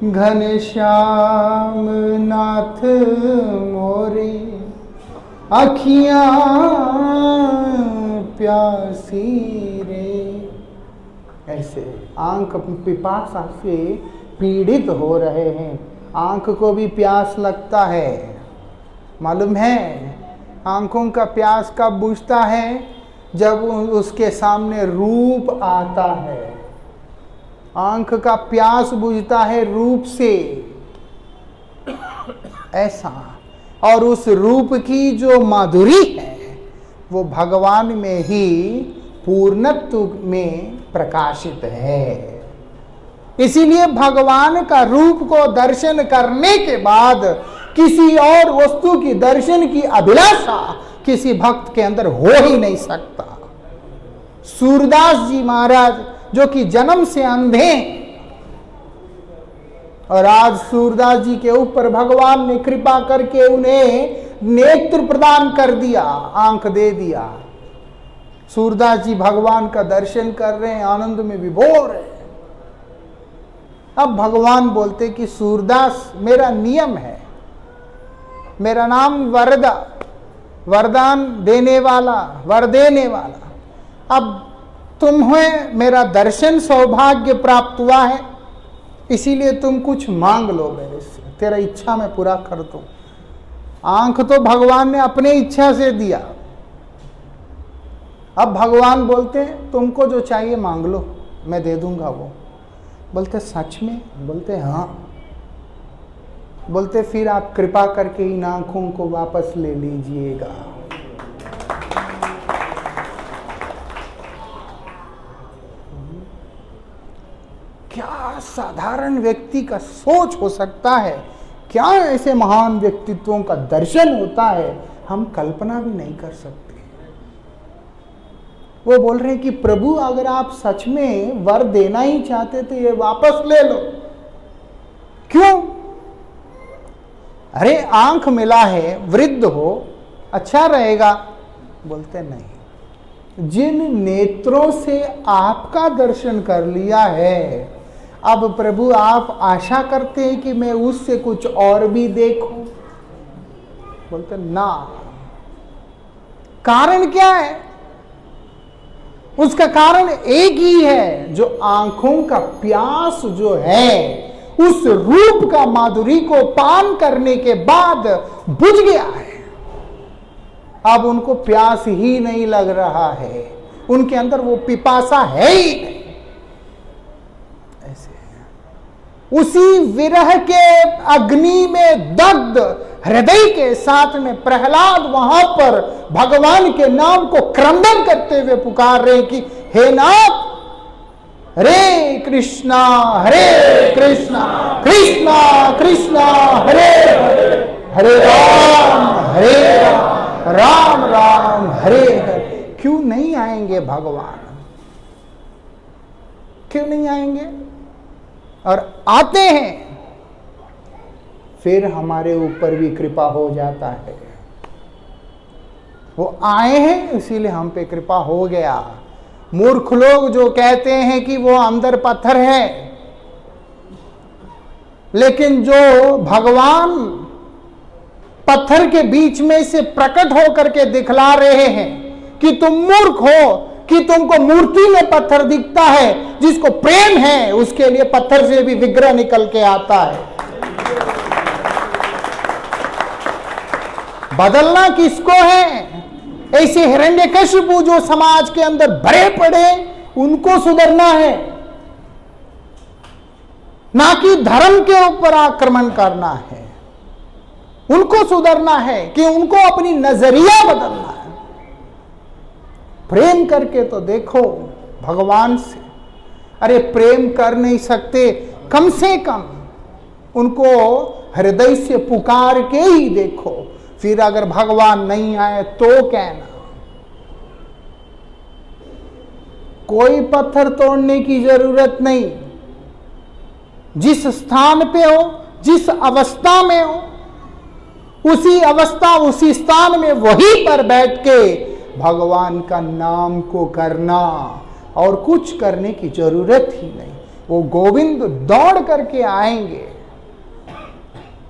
घनश्याम नाथ मोरे, अखियां प्यासी रे। ऐसे आंख पिपासा से पीड़ित हो रहे हैं। आंख को भी प्यास लगता है, मालूम है? आंखों का प्यास कब बुझता है? जब उसके सामने रूप आता है। आंख का प्यास बुझता है रूप से, ऐसा। और उस रूप की जो माधुरी है वो भगवान में ही पूर्णत्व में प्रकाशित है। इसीलिए भगवान का रूप को दर्शन करने के बाद किसी और वस्तु की दर्शन की अभिलाषा किसी भक्त के अंदर हो ही नहीं सकता। सूरदास जी महाराज जो कि जन्म से अंधे, और आज सूरदास जी के ऊपर भगवान ने कृपा करके उन्हें नेत्र प्रदान कर दिया, आंख दे दिया। सूरदास जी भगवान का दर्शन कर रहे हैं, आनंद में विभोर है। अब भगवान बोलते कि सूरदास मेरा नियम है, मेरा नाम वरदा, वरदान देने वाला, वर देने वाला। अब तुम्हें मेरा दर्शन सौभाग्य प्राप्त हुआ है, इसीलिए तुम कुछ मांग लो मेरे से, तेरा इच्छा मैं पूरा कर दूं। आंख तो भगवान ने अपने इच्छा से दिया। अब भगवान बोलते तुमको जो चाहिए मांग लो, मैं दे दूंगा। वो बोलते सच में? बोलते हाँ। बोलते फिर आप कृपा करके इन आंखों को वापस ले लीजिएगा। क्या साधारण व्यक्ति का सोच हो सकता है, क्या ऐसे महान व्यक्तित्वों का दर्शन होता है, हम कल्पना भी नहीं कर सकते। वो बोल रहे हैं कि प्रभु अगर आप सच में वर देना ही चाहते तो ये वापस ले लो। क्यों? अरे आंख मिला है, वृद्ध हो, अच्छा रहेगा। बोलते नहीं, जिन नेत्रों से आपका दर्शन कर लिया है, अब प्रभु आप आशा करते हैं कि मैं उससे कुछ और भी देखूं। बोलते ना। कारण क्या है? उसका कारण एक ही है, जो आंखों का प्यास जो है उस रूप का माधुरी को पान करने के बाद बुझ गया है। अब उनको प्यास ही नहीं लग रहा है, उनके अंदर वो पिपासा है ही नहीं। ऐसे है। उसी विरह के अग्नि में दग्ध हृदय के साथ में प्रहलाद वहां पर भगवान के नाम को क्रंदन करते हुए पुकार रहे कि हे नाथ, हरे कृष्णा कृष्णा कृष्णा हरे हरे, हरे राम राम राम हरे हरे। क्यों नहीं आएंगे भगवान? क्यों नहीं आएंगे? और आते हैं, फिर हमारे ऊपर भी कृपा हो जाता है। वो आए हैं इसीलिए हम पे कृपा हो गया। मूर्ख लोग जो कहते हैं कि वो अंदर पत्थर है, लेकिन जो भगवान पत्थर के बीच में से प्रकट होकर के दिखला रहे हैं कि तुम मूर्ख हो, कि तुमको मूर्ति में पत्थर दिखता है, जिसको प्रेम है उसके लिए पत्थर से भी विग्रह निकल के आता है। बदलना किसको है? ऐसे हिरण्यकशिपु जो समाज के अंदर भरे पड़े, उनको सुधरना है, ना कि धर्म के ऊपर आक्रमण करना है। उनको सुधरना है कि उनको अपनी नजरिया बदलना है। प्रेम करके तो देखो भगवान से। अरे प्रेम कर नहीं सकते, कम से कम उनको हृदय से पुकार के ही देखो। फिर अगर भगवान नहीं आए तो कहना। कोई पत्थर तोड़ने की जरूरत नहीं। जिस स्थान पे हो, जिस अवस्था में हो, उसी अवस्था उसी स्थान में वहीं पर बैठ के भगवान का नाम को करना, और कुछ करने की जरूरत ही नहीं। वो गोविंद दौड़ करके आएंगे।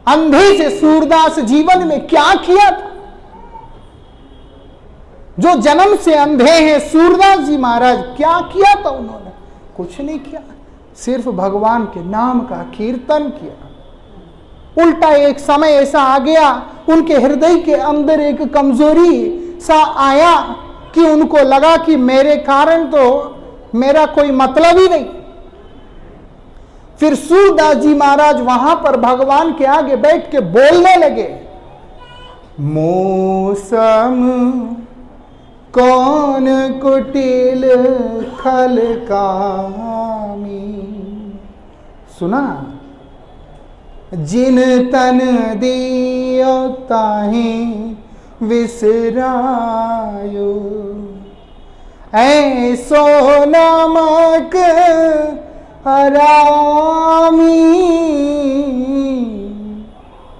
अंधे से सूरदास जीवन में क्या किया था? जो जन्म से अंधे हैं, सूरदास जी महाराज क्या किया था उन्होंने? कुछ नहीं किया, सिर्फ भगवान के नाम का कीर्तन किया। उल्टा एक समय ऐसा आ गया, उनके हृदय के अंदर एक कमजोरी सा आया कि उनको लगा कि मेरे कारण तो मेरा कोई मतलब ही नहीं। फिर सूरदास जी महाराज वहां पर भगवान के आगे बैठ के बोलने लगे, मौसम कौन कुटिल खल कामी। सुना? जिन तन दियो ताहि विसरायो, ऐसो नमक हरामी।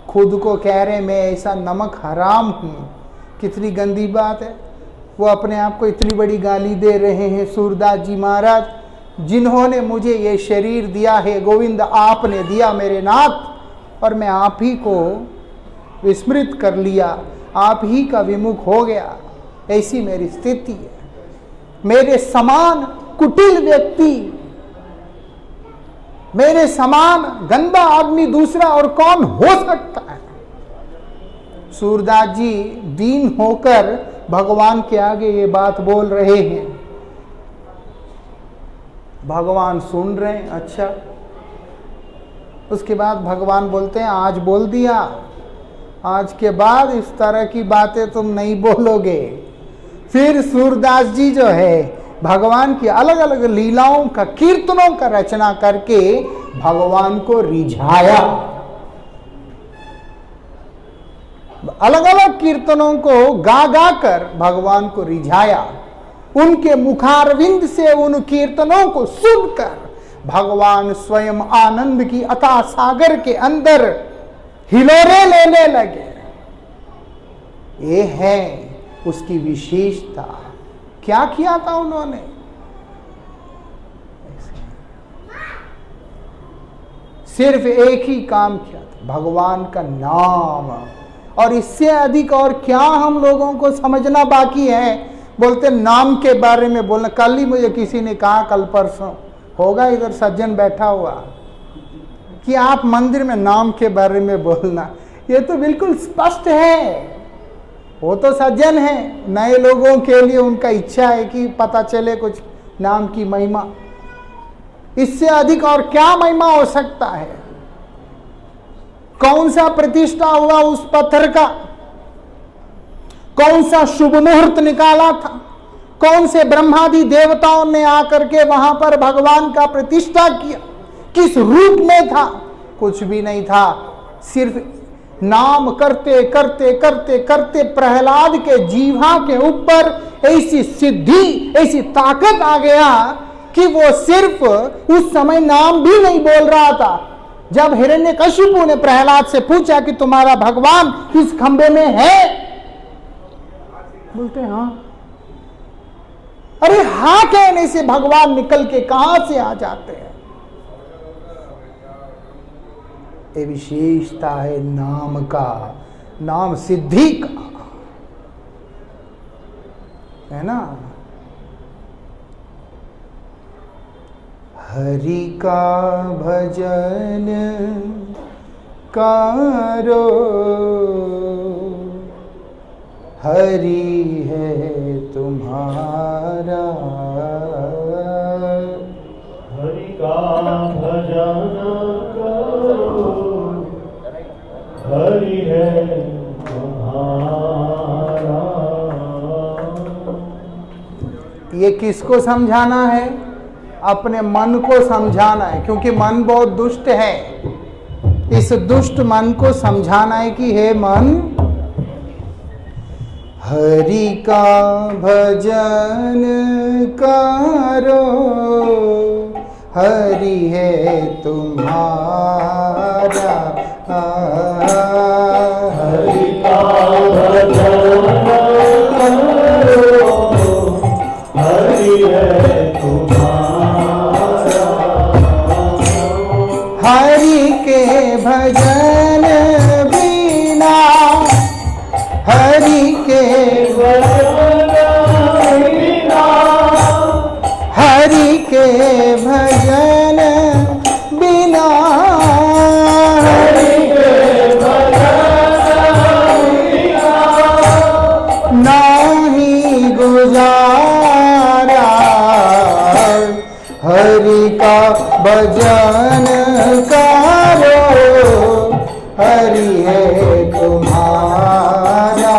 खुद को कह रहे मैं ऐसा नमक हराम हूं। कितनी गंदी बात है। वो अपने आप को इतनी बड़ी गाली दे रहे हैं सूरदास जी महाराज, जिन्होंने मुझे ये शरीर दिया है गोविंद आपने दिया मेरे नाथ, और मैं आप ही को विस्मृत कर लिया, आप ही का विमुख हो गया। ऐसी मेरी स्थिति है। मेरे समान कुटिल व्यक्ति, मेरे समान गंदा आदमी दूसरा और कौन हो सकता है? सूरदास जी दीन होकर भगवान के आगे ये बात बोल रहे हैं। भगवान सुन रहे हैं। अच्छा, उसके बाद भगवान बोलते हैं आज बोल दिया, आज के बाद इस तरह की बातें तुम नहीं बोलोगे। फिर सूरदास जी जो है भगवान की अलग अलग लीलाओं का, कीर्तनों का रचना करके भगवान को रिझाया। अलग अलग कीर्तनों को गा गा कर भगवान को रिझाया। उनके मुखारविंद से उन कीर्तनों को सुनकर भगवान स्वयं आनंद की अथाह सागर के अंदर हिलोरे लेने लगे। ये है उसकी विशेषता। क्या किया था उन्होंने? सिर्फ एक ही काम किया था, भगवान का नाम। और इससे अधिक और क्या हम लोगों को समझना बाकी है? बोलते नाम के बारे में बोलना। कल ही मुझे किसी ने कहा, कल परसों होगा इधर सज्जन बैठा हुआ, कि आप मंदिर में नाम के बारे में बोलना। ये तो बिल्कुल स्पष्ट है। वो तो सज्जन है, नए लोगों के लिए उनका इच्छा है कि पता चले कुछ नाम की महिमा। इससे अधिक और क्या महिमा हो सकता है? कौन सा प्रतिष्ठा हुआ उस पत्थर का? कौन सा शुभ मुहूर्त निकाला था? कौन से ब्रह्मादि देवताओं ने आकर के वहां पर भगवान का प्रतिष्ठा किया? किस रूप में था? कुछ भी नहीं था। सिर्फ नाम करते करते करते करते प्रहलाद के जीवा के ऊपर ऐसी सिद्धि, ऐसी ताकत आ गया कि वो सिर्फ उस समय नाम भी नहीं बोल रहा था। जब हिरण्यकशिपु ने प्रहलाद से पूछा कि तुम्हारा भगवान इस खंबे में है, बोलते हाँ। अरे हाँ कहने से भगवान निकल के कहां से आ जाते हैं? ये विशेषता है नाम का, नाम सिद्धि का, है ना। हरि का भजन करो, हरि है तुम्हारा। हरि का भजन करो, हरि है तुम्हारा। ये किसको समझाना है? अपने मन को समझाना है, क्योंकि मन बहुत दुष्ट है। इस दुष्ट मन को समझाना है कि हे मन, हरि का भजन करो, हरि है तुम्हारा। हरि का भजन करो, हरि है तुम्हारा। हरि के भजन बिना, हरि के भजन बिना, हरि के भजन बिना, हरि के भजन बिना नहीं गुजारा। हरि का भजन करो, हरि है तुम्हारा।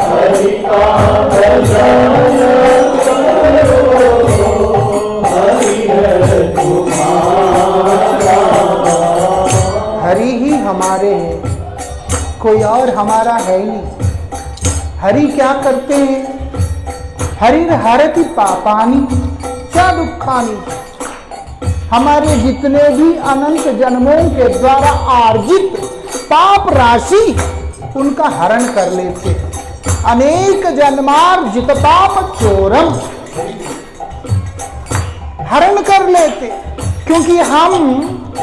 हरि का भजन करो, हरि है तुम्हारा। हरि ही हमारे हैं, कोई और हमारा है ही नहीं। हरि क्या करते हैं? हरि हरति पापानि च दुखानि। हमारे जितने भी अनंत जन्मों के द्वारा आर्जित पाप राशि, उनका हरण कर लेते हैं। अनेक जन्मार्जित पाप चोरम, हरण कर लेते, क्योंकि हम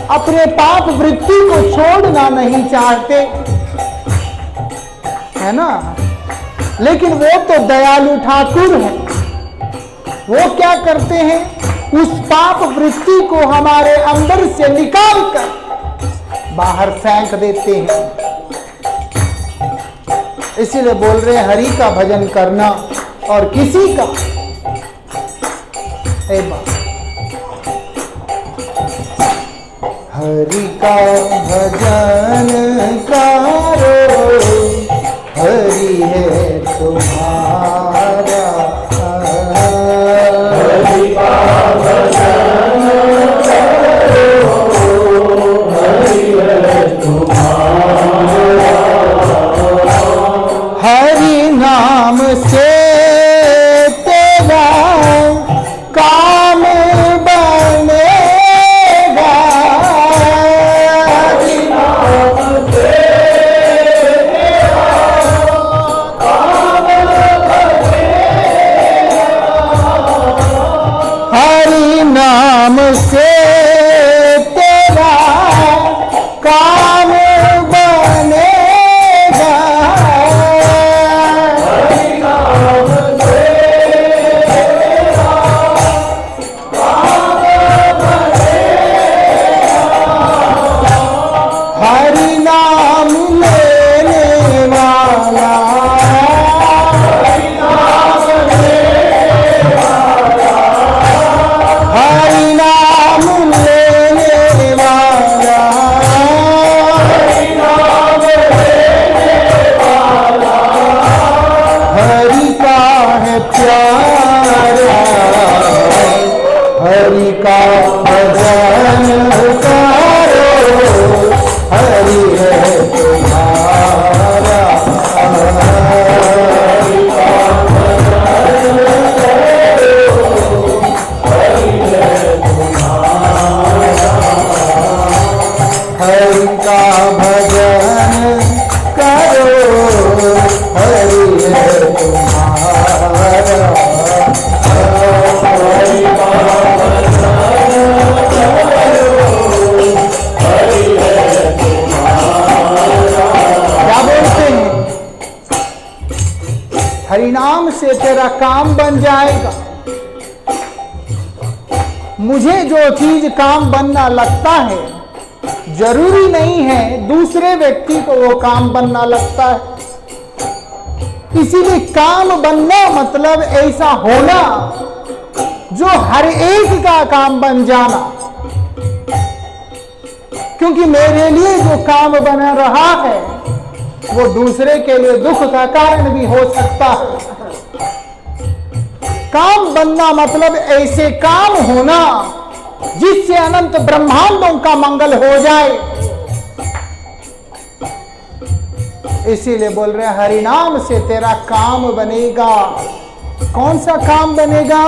अपने पाप वृत्ति को छोड़ना नहीं चाहते, है ना। लेकिन वो तो दयालु ठाकुर है। वो क्या करते हैं? उस पाप वृत्ति को हमारे अंदर से निकाल कर बाहर फेंक देते हैं। इसीलिए बोल रहे हैं हरि का भजन करना, और किसी का हरि का भजन करो, हरि है तुम्हारा। हरि का भजन करो, हरि है तुम्हारा। हरि नाम से तेरा काम बनेगा। हरि हरि नाम से तेरा काम बनेगा। हरि नाम से तेरा काम बनेगा। हरि नाम लेने वाला, हरि नाम लेने वाला, हरि नाम लेने वाला, हरि नाम लेने वाला, हरि का है प्यारा, हरि का भजन करो, हरि है तुम्हारा। हरि का भजन करो, हरि है तुम्हारा। हरि का भजन करो, हरि है तुम्हारा। हरि का भजन करो, हरि है तुम्हारा। क्या बोलते हैं? हरि नाम से तेरा काम बन जाएगा। मुझे जो चीज काम बनना लगता है, जरूरी नहीं है दूसरे व्यक्ति को वो काम बनना लगता है। इसीलिए काम बनना मतलब ऐसा होना जो हर एक का काम बन जाना। क्योंकि मेरे लिए जो काम बना रहा है वो दूसरे के लिए दुख का कारण भी हो सकता है। काम बनना मतलब ऐसे काम होना जिससे अनंत ब्रह्मांडों का मंगल हो जाए। इसीलिए बोल रहे हैं हरि नाम से तेरा काम बनेगा। कौन सा काम बनेगा?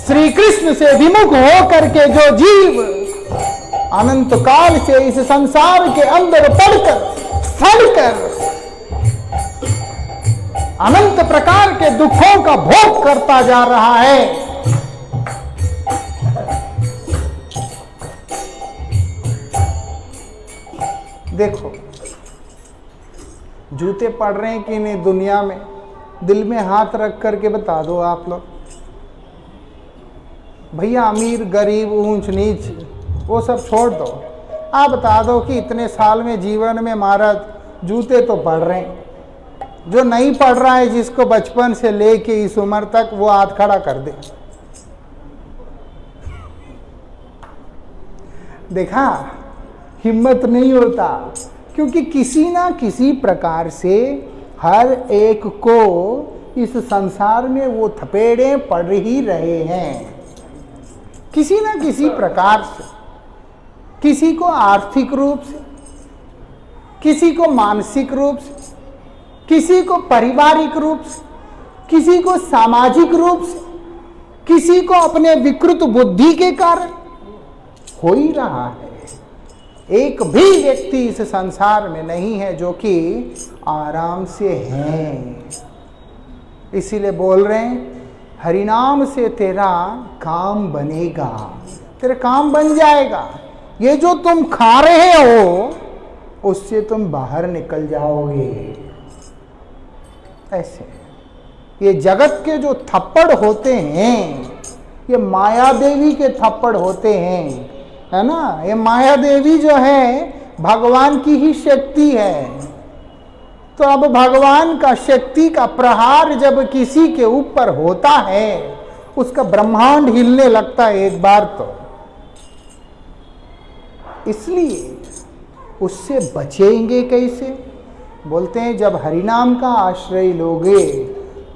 श्री कृष्ण से विमुख होकर के जो जीव अनंत काल से इस संसार के अंदर पड़कर सड़कर अनंत प्रकार के दुखों का भोग करता जा रहा है, देखो जूते पड़ रहे हैं कि नहीं दुनिया में, दिल में हाथ रख करके बता दो आप लोग। भैया अमीर गरीब ऊंच नीच वो सब छोड़ दो, आप बता दो कि इतने साल में जीवन में महाराज जूते तो पड़ रहे हैं। जो नहीं पड़ रहा है, जिसको बचपन से लेके इस उम्र तक, वो हाथ खड़ा कर दे। देखा, हिम्मत नहीं होता, क्योंकि किसी ना किसी प्रकार से हर एक को इस संसार में वो थपेड़े पड़ ही रहे हैं, किसी ना किसी प्रकार से। किसी को आर्थिक रूप से, किसी को मानसिक रूप से, किसी को पारिवारिक रूप से, किसी को सामाजिक रूप से, किसी को अपने विकृत बुद्धि के कारण हो ही रहा है। एक भी व्यक्ति इस संसार में नहीं है जो कि आराम से है। इसीलिए बोल रहे हैं हरिनाम से तेरा काम बनेगा, तेरा काम बन जाएगा। ये जो तुम खा रहे हो उससे तुम बाहर निकल जाओगे। ऐसे ये जगत के जो थप्पड़ होते हैं, ये माया देवी के थप्पड़ होते हैं, है ना। ये माया देवी जो है भगवान की ही शक्ति है। तो अब भगवान का शक्ति का प्रहार जब किसी के ऊपर होता है, उसका ब्रह्मांड हिलने लगता है एक बार तो। इसलिए उससे बचेंगे कैसे? बोलते हैं जब हरिनाम का आश्रय लोगे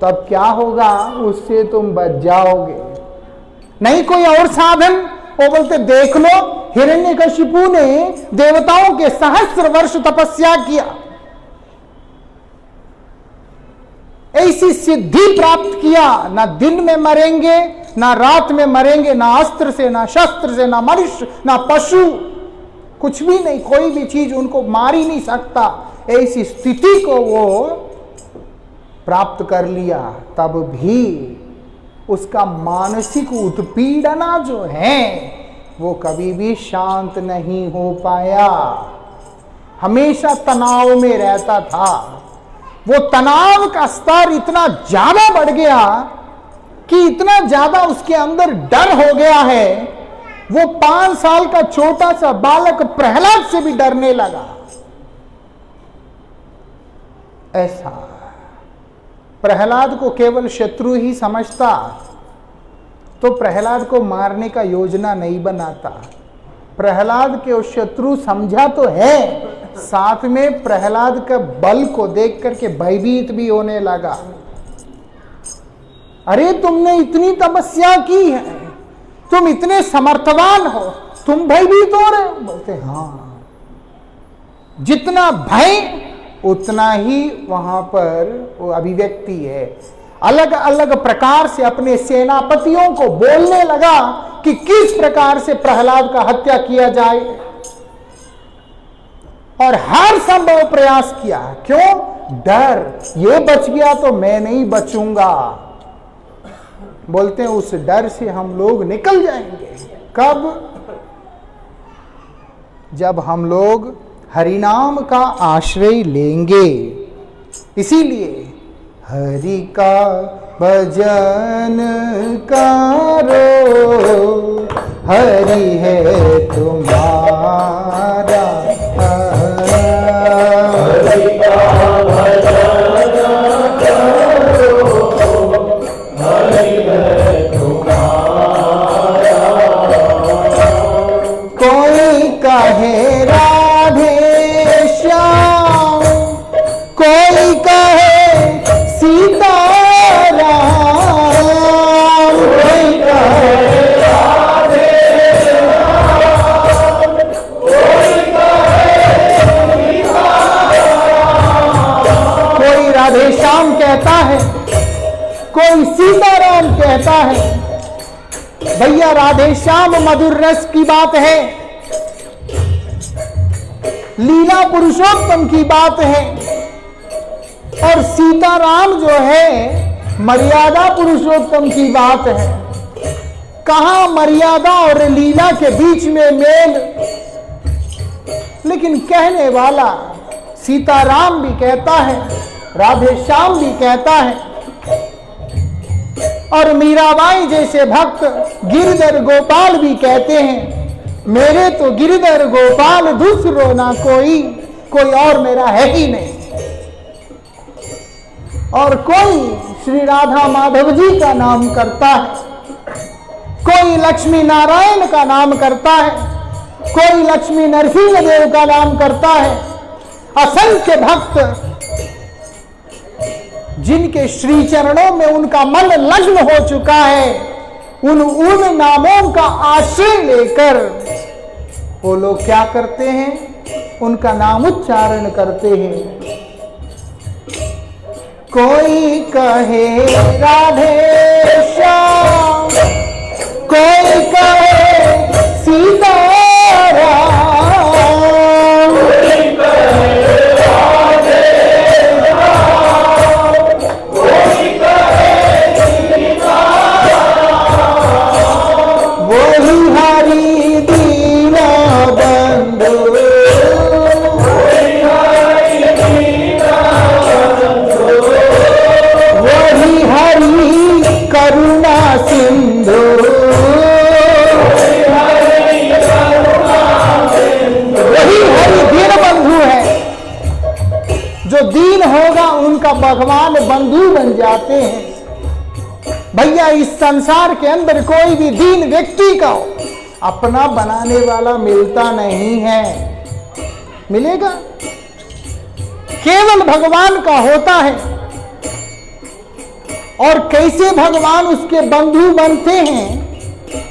तब क्या होगा, उससे तुम बच जाओगे। नहीं कोई और साधन। वो बोलते देख लो, हिरण्यकशिपु ने देवताओं के सहस्र वर्ष तपस्या किया, ऐसी सिद्धि प्राप्त किया, ना दिन में मरेंगे ना रात में मरेंगे, ना अस्त्र से ना शस्त्र से ना मनुष्य ना पशु, कुछ भी नहीं, कोई भी चीज उनको मार ही नहीं सकता, ऐसी स्थिति को वो प्राप्त कर लिया, तब भी उसका मानसिक उत्पीड़ना जो है वो कभी भी शांत नहीं हो पाया, हमेशा तनाव में रहता था। वो तनाव का स्तर इतना ज्यादा बढ़ गया कि इतना ज्यादा उसके अंदर डर हो गया है, वो 5 साल का छोटा सा बालक प्रहलाद से भी डरने लगा। ऐसा प्रहलाद को केवल शत्रु ही समझता तो प्रहलाद को मारने का योजना नहीं बनाता। प्रहलाद के शत्रु समझा तो है, साथ में प्रहलाद का बल को देख करके भयभीत भी होने लगा। अरे तुमने इतनी तपस्या की है, तुम इतने समर्थवान हो, तुम भयभीत हो रहे हो? बोलते हाँ, जितना भय उतना ही वहां पर वो अभिव्यक्ति है। अलग अलग प्रकार से अपने सेनापतियों को बोलने लगा कि किस प्रकार से प्रहलाद का हत्या किया जाए, और हर संभव प्रयास किया। क्यों? डर, ये बच गया तो मैं नहीं बचूंगा। बोलते हैं उस डर से हम लोग निकल जाएंगे। कब? जब हम लोग हरिनाम का आश्रय लेंगे। इसीलिए हरि का भजन करो, हरि है तुम्हारा, हरि का भजन करो, हरि है तुम्हारा। कोई कहे राधे श्याम, कोई कहे सीताराम, कोई कहे राधे श्याम, कोई कहे सीताराम। कोई राधे श्याम कहता है, कोई सीताराम कहता है। भैया राधे श्याम मधुर रस की बात है, लीला पुरुषोत्तम की बात है, और सीताराम जो है मर्यादा पुरुषोत्तम की बात है। कहां मर्यादा और लीला के बीच में मेल? लेकिन कहने वाला सीताराम भी कहता है, राधे श्याम भी कहता है, और मीराबाई जैसे भक्त गिरधर गोपाल भी कहते हैं, मेरे तो गिरधर गोपाल दूसरो ना कोई, कोई और मेरा है ही नहीं। और कोई श्री राधा माधव जी का नाम करता है, कोई लक्ष्मी नारायण का नाम करता है, कोई लक्ष्मी नरसिंह देव का नाम करता है। असंख्य भक्त जिनके श्री चरणों में उनका मन लग्न हो चुका है, उन नामों का आश्रय लेकर वो लोग क्या करते हैं? उनका नाम उच्चारण करते हैं। कोई कहे राधे श्याम, कोई कहे सीताराम, कोई कहे राधे श्याम, कोई कहे सीताराम। वही हरि दीना बंधु, कोई हरि दीना बंधु, वही हरि करुणा सिंधु, कोई हरि करुणा सिंधु। वही हरि दीन बंधु है। जो दीन होगा उनका भगवान बंधु बन जाते हैं। भैया इस संसार के अंदर कोई भी दीन व्यक्ति का अपना बनाने वाला मिलता नहीं है। मिलेगा? केवल भगवान का होता है। और कैसे भगवान उसके बंधु बनते हैं?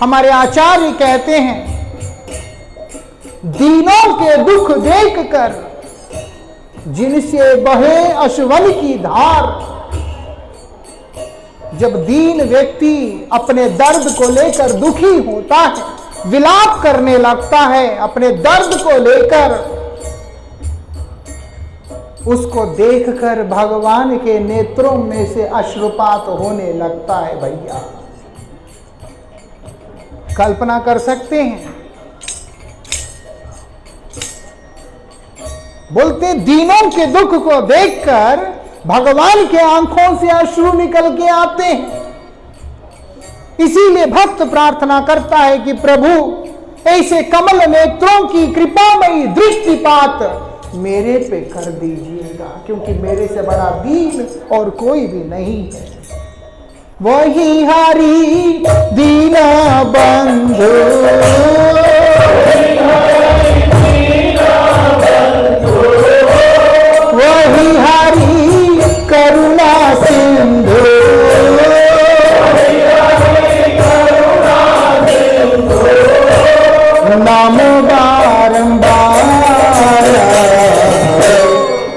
हमारे आचार्य कहते हैं, दीनों के दुख देखकर जिनसे बहे अश्वन की धार। जब दीन व्यक्ति अपने दर्द को लेकर दुखी होता है विलाप करने लगता है अपने दर्द को लेकर, उसको देखकर भगवान के नेत्रों में से अश्रुपात होने लगता है। भैया कल्पना कर सकते हैं, बोलते दीनों के दुख को देखकर भगवान के आंखों से अश्रु निकल के आते हैं। इसीलिए भक्त प्रार्थना करता है कि प्रभु ऐसे कमल नेत्रों की कृपामयी दृष्टिपात मेरे पे कर दीजिएगा, क्योंकि मेरे से बड़ा दीन और कोई भी नहीं है। वही हरि दीना बंधु, वही हरि करुणा सिंधु, नाम बारंबार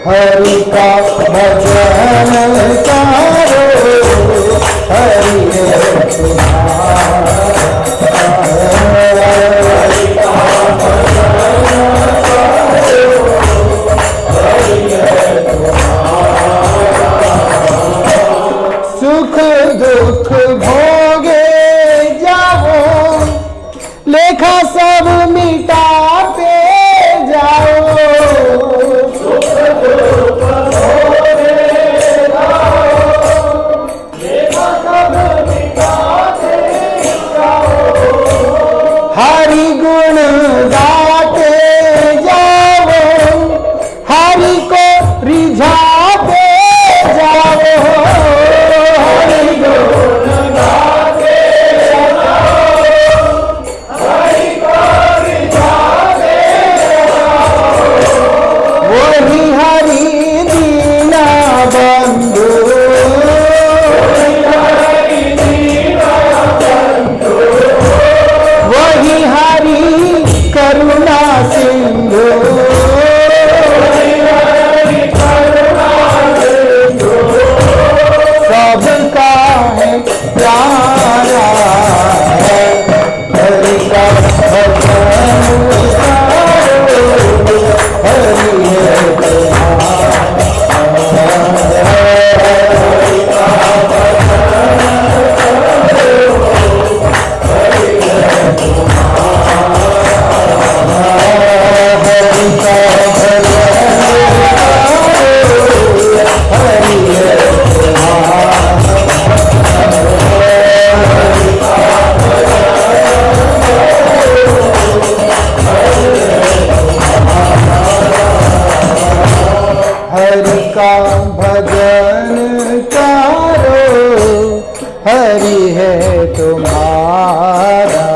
हरि का भजन करो, हरि है तुम्हारा। सुख दुख भोगे जाओ, लेखा सब मिटाते जाओ। सुख दुख भोगे जाओ, लेखा सब मिटाते जाओ। हरि गुण गाते जाओ, हरि को रिझाते जाओ। हरि गुण गाते जाओ, हरि को रिझाते जाओ। वही हरि दीना बंधु, वही हरि करुणा सिंधु, सबका है प्यारा हरि का भजन करो, हरि है तुम्हारा। हरि का भजन करो, हरि है तुम्हारा।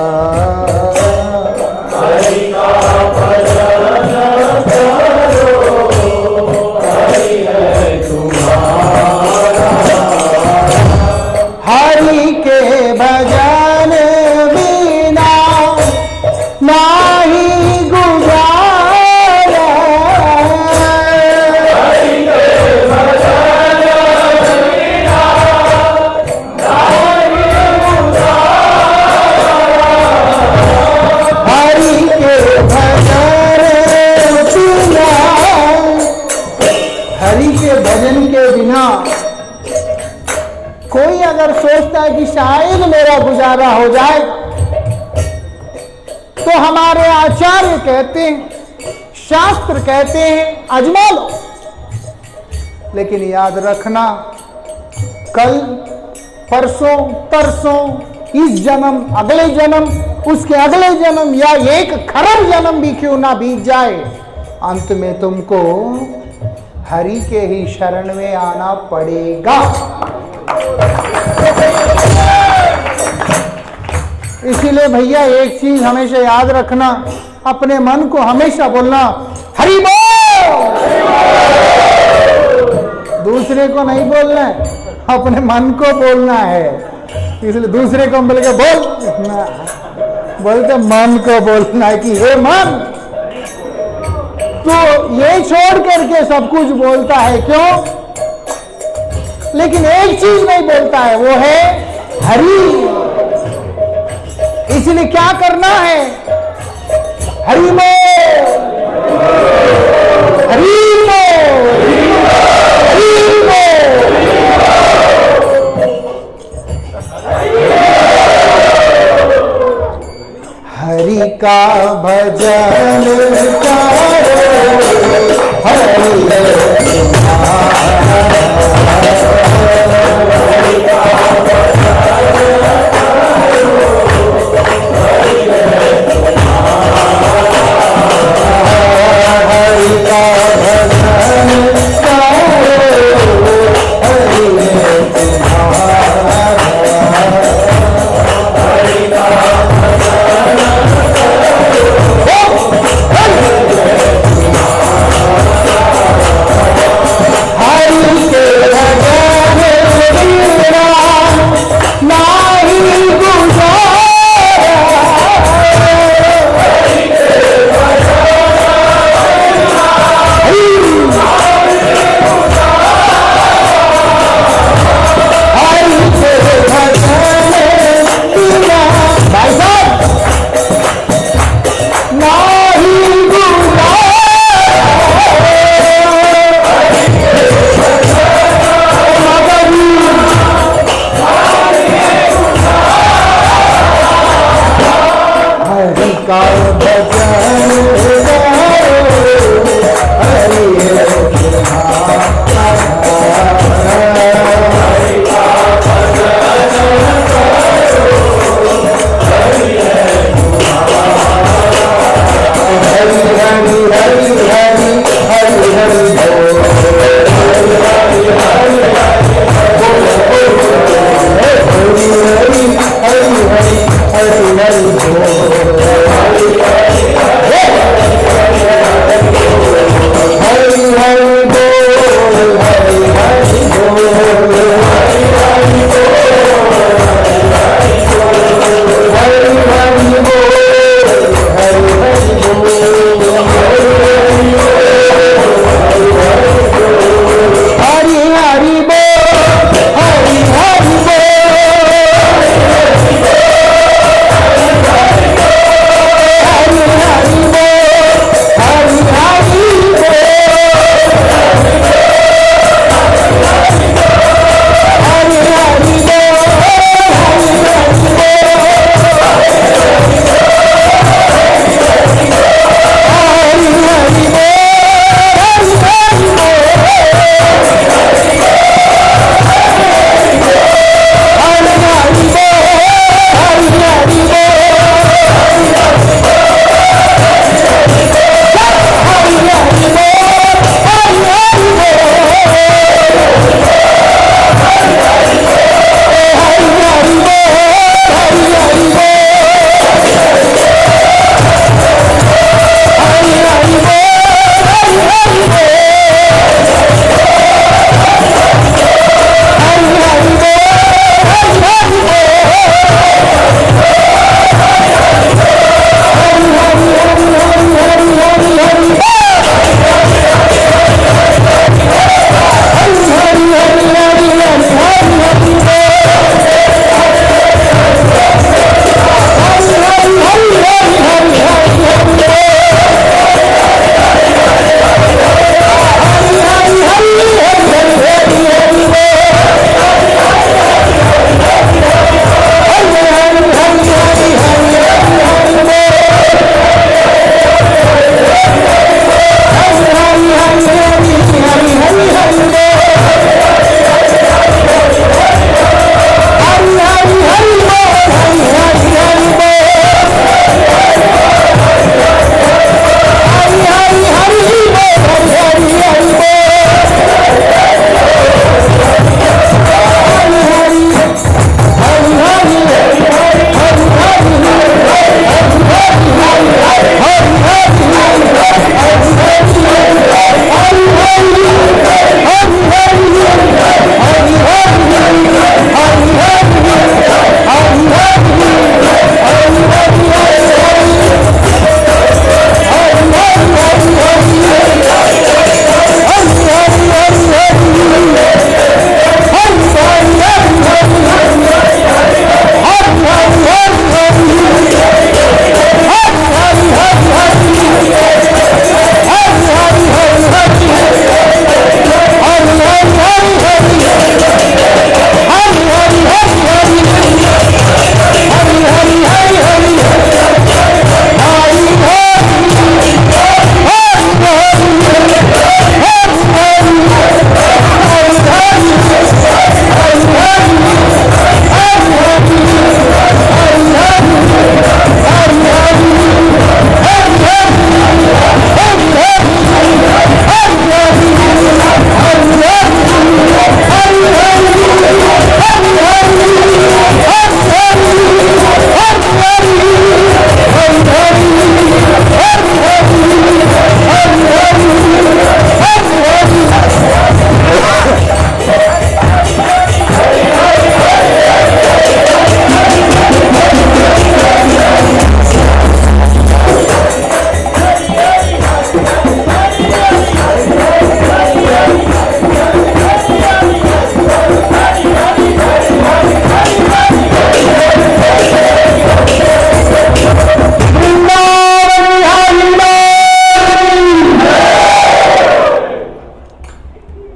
हरि का भजन करो, हरि है तुम्हारा। हरि के भजन बिना नाही गुजारा। हरि के भजन के बिना कोई अगर सोचता है कि शायद मेरा गुजारा हो जाए, तो हमारे आचार्य कहते हैं, शास्त्र कहते हैं आजमा लो। लेकिन याद रखना, कल परसों तरसों, इस जन्म, अगले जन्म, उसके अगले जन्म, या 1 खरब जन्म भी क्यों ना बीत जाए, अंत में तुमको हरि के ही शरण में आना पड़ेगा। इसीलिए भैया एक चीज हमेशा याद रखना, अपने मन को हमेशा बोलना हरि बोल। दूसरे को नहीं बोलना है, अपने मन को बोलना है। इसलिए दूसरे को बोल के बोलते मन को बोलना है कि हे मन, तो ये छोड़ करके सब कुछ बोलता है क्यों? लेकिन एक चीज नहीं बोलता है, वो है हरि। इसलिए क्या करना है? हरि बोल, हरि बोल, हरि बोल। हरि का भजन करो, हरि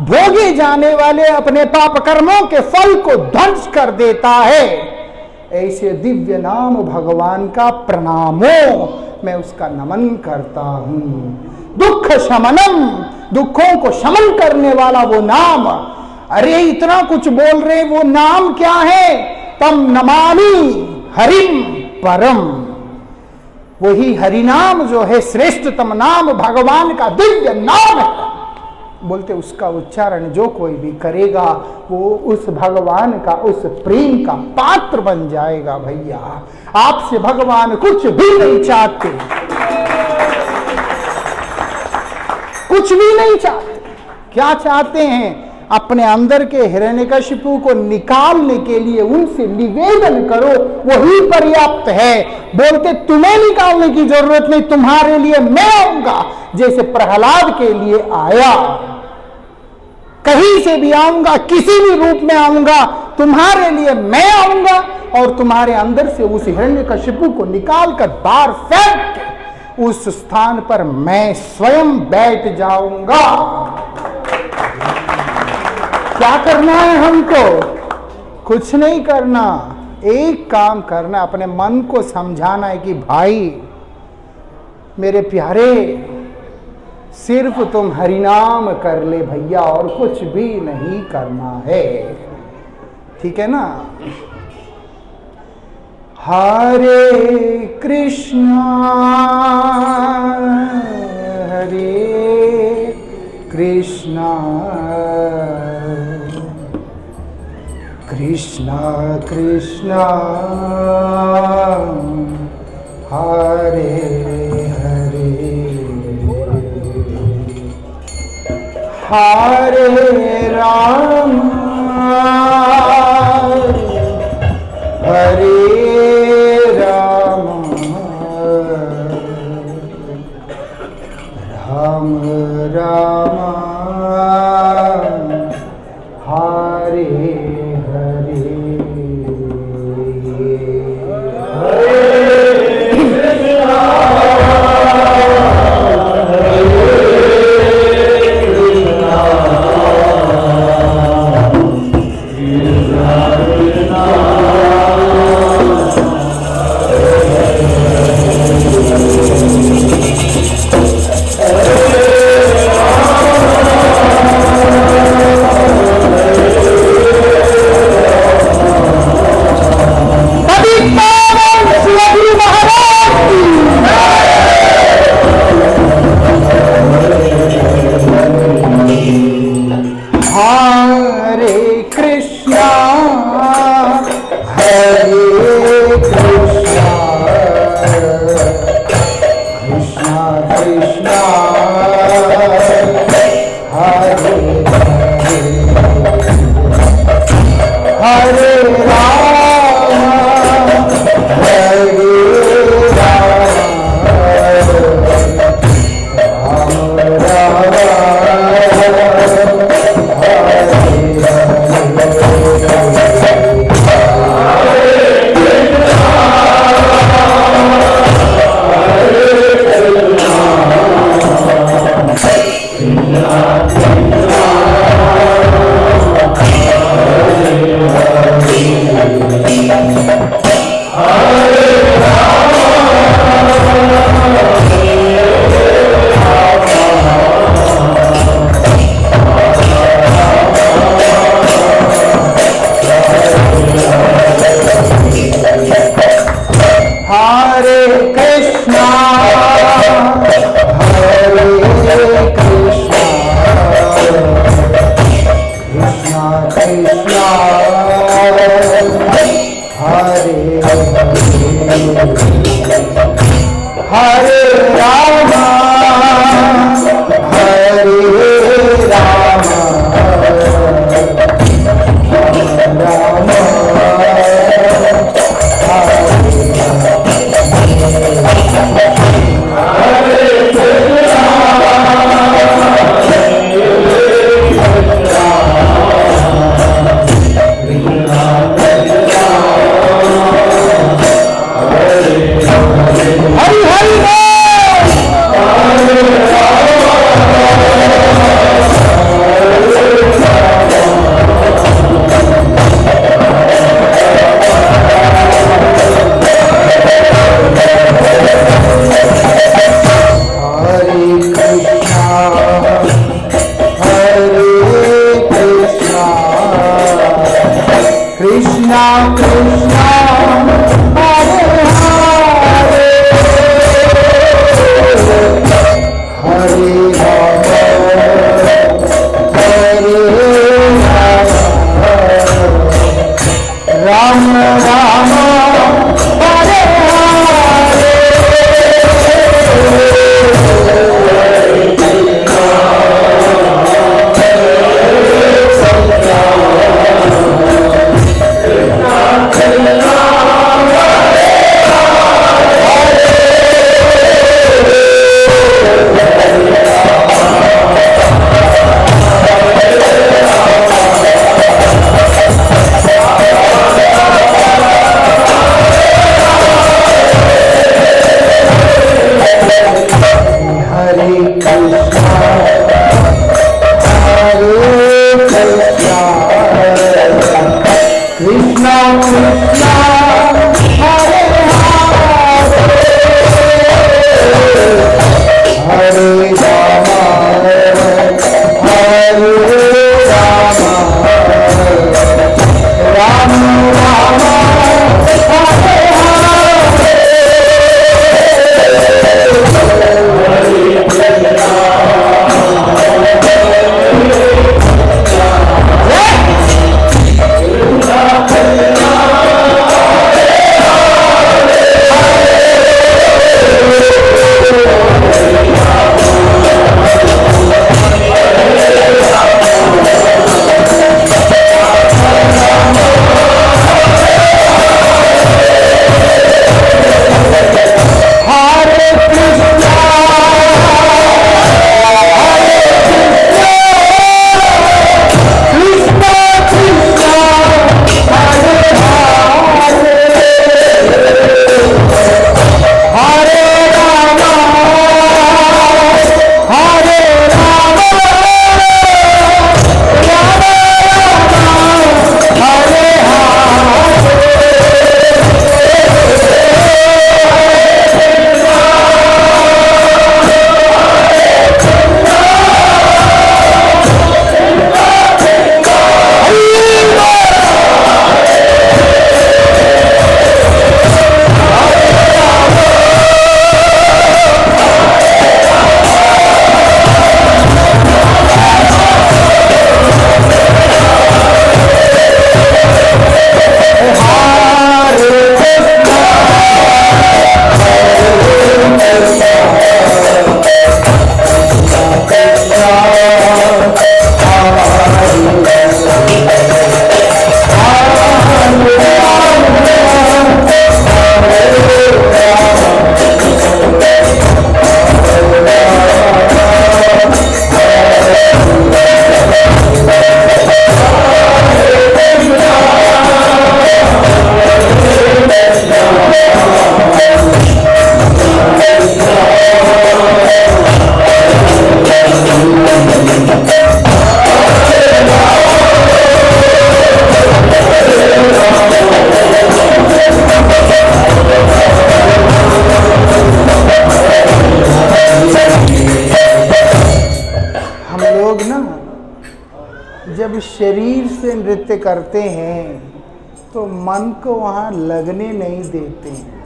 भोगे जाने वाले अपने पाप कर्मों के फल को ध्वंस कर देता है। ऐसे दिव्य नाम भगवान का प्रणामो, मैं उसका नमन करता हूं। दुख शमनम, दुखों को शमन करने वाला वो नाम। अरे इतना कुछ बोल रहे, वो नाम क्या है? तम नमामि हरिम परम। वही हरिनाम जो है श्रेष्ठतम नाम, भगवान का दिव्य नाम है। बोलते उसका उच्चारण जो कोई भी करेगा वो उस भगवान का, उस प्रेम का पात्र बन जाएगा। भैया आपसे भगवान कुछ भी नहीं चाहते, कुछ भी नहीं चाहते। क्या चाहते हैं? अपने अंदर के हिरण्यकशिपु को निकालने के लिए उनसे निवेदन करो, वही पर्याप्त है। बोलते तुम्हें निकालने की जरूरत नहीं, तुम्हारे लिए मैं आऊंगा। जैसे प्रहलाद के लिए आया, कहीं से भी आऊंगा, किसी भी रूप में आऊंगा, तुम्हारे लिए मैं आऊंगा और तुम्हारे अंदर से उस हिरण्यकशिपु को निकालकर बाहर फेंक के उस स्थान पर मैं स्वयं बैठ जाऊंगा। क्या करना है हमको? कुछ नहीं करना, एक काम करना, अपने मन को समझाना है कि भाई मेरे प्यारे, सिर्फ तुम हरिनाम कर ले भैया, और कुछ भी नहीं करना है। ठीक है ना? हरे कृष्णा कृष्णा कृष्णा कृष्णा हरे हरे हरे राम हरे राम राम राम हरे हरे Hare कृष्णा कृष्णा हरे हरे राम राम राम हरे जब शरीर से नृत्य करते हैं तो मन को वहाँ लगने नहीं देते हैं।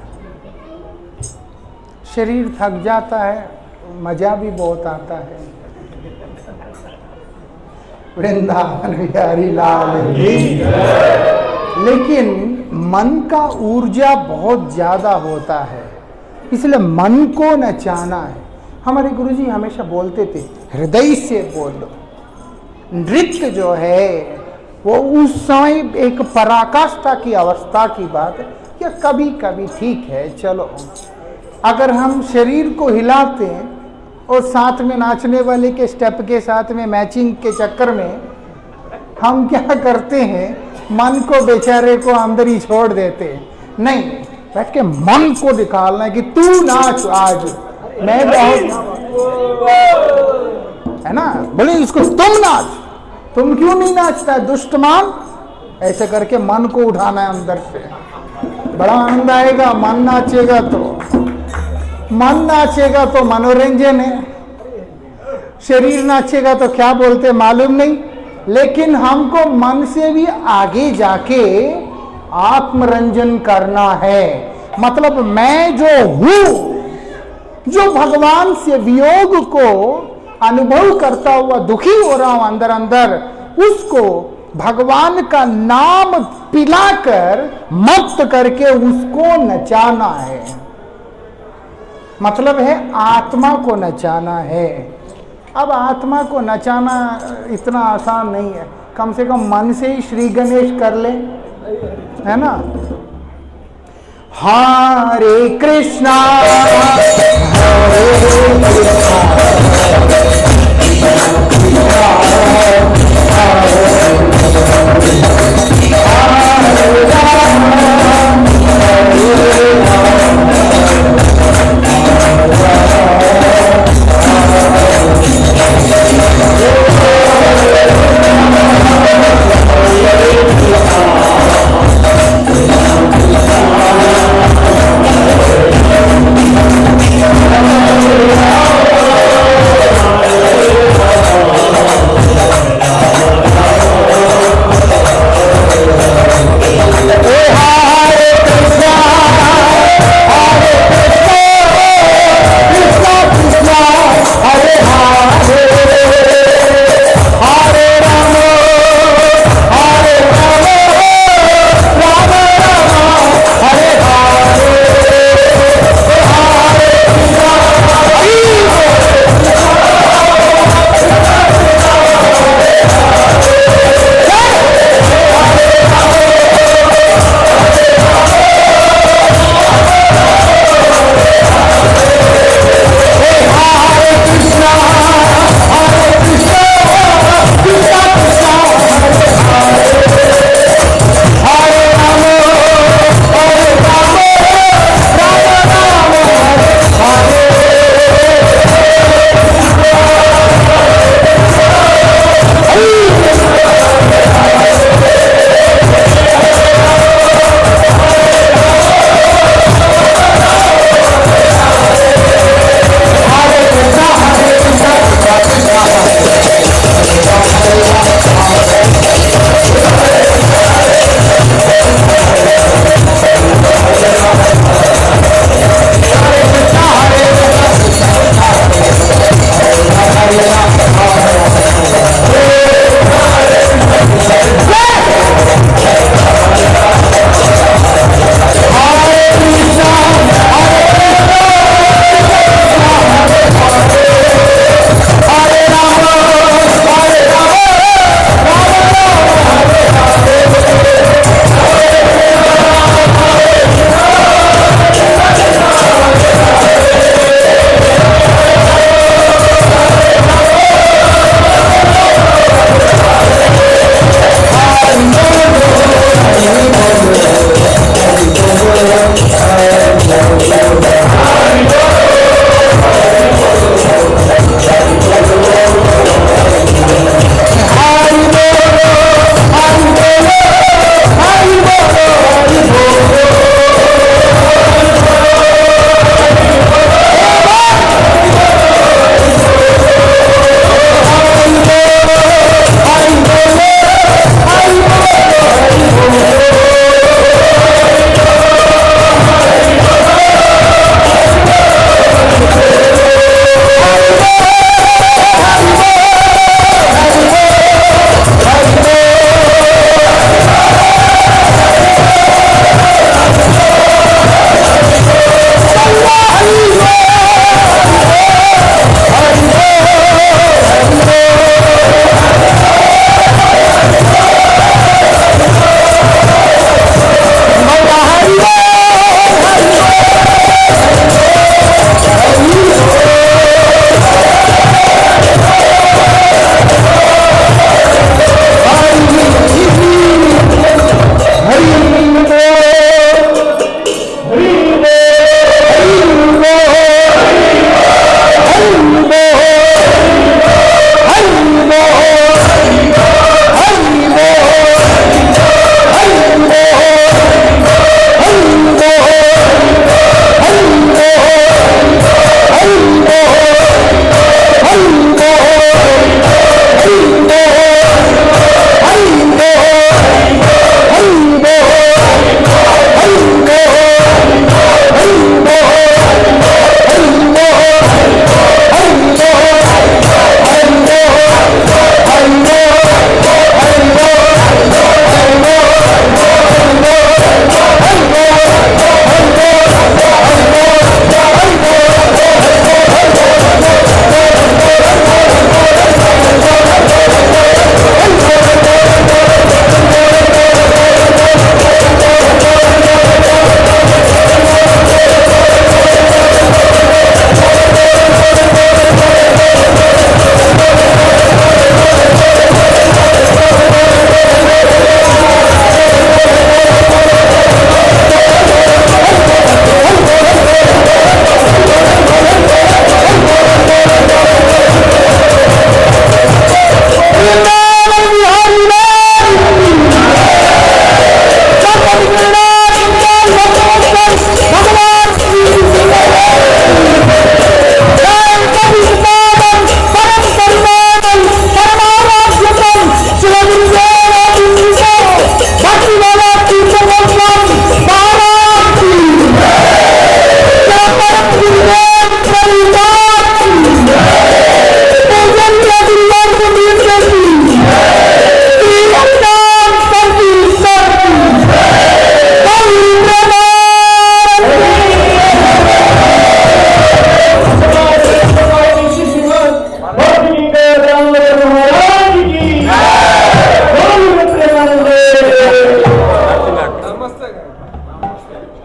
शरीर थक जाता है, मज़ा भी बहुत आता है। वृंदावन बिहारी लाल की। लेकिन मन का ऊर्जा बहुत ज़्यादा होता है, इसलिए मन को नचाना है। हमारे गुरुजी हमेशा बोलते थे हृदय से बोलो। नृत्य जो है वो उस समय एक पराकाष्ठा की अवस्था की बात है, या कभी कभी ठीक है चलो, अगर हम शरीर को हिलाते हैं और साथ में नाचने वाले के स्टेप के साथ में मैचिंग के चक्कर में हम क्या करते हैं, मन को बेचारे को अंदर ही छोड़ देते हैं। नहीं, बैठ के मन को निकालना है कि तू नाच आज, मैं बहुत है ना, बोले इसको तुम नाच, तुम क्यों नहीं नाचता दुष्ट मान, ऐसे करके मन को उठाना है अंदर से। बड़ा आनंद आएगा, मन नाचेगा तो मनोरंजन है, शरीर नाचेगा तो क्या बोलते मालूम नहीं। लेकिन हमको मन से भी आगे जाके आत्मरंजन करना है। मतलब मैं जो हूं, जो भगवान से वियोग को अनुभव करता हुआ दुखी हो रहा हूं अंदर अंदर, उसको भगवान का नाम पिलाकर मत करके उसको नचाना है। मतलब है आत्मा को नचाना है। अब आत्मा को नचाना इतना आसान नहीं है, कम से कम मन से ही श्री गणेश कर ले, है ना। हरे कृष्णा हरे कृष्णा हरे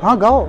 हाँ गाओ।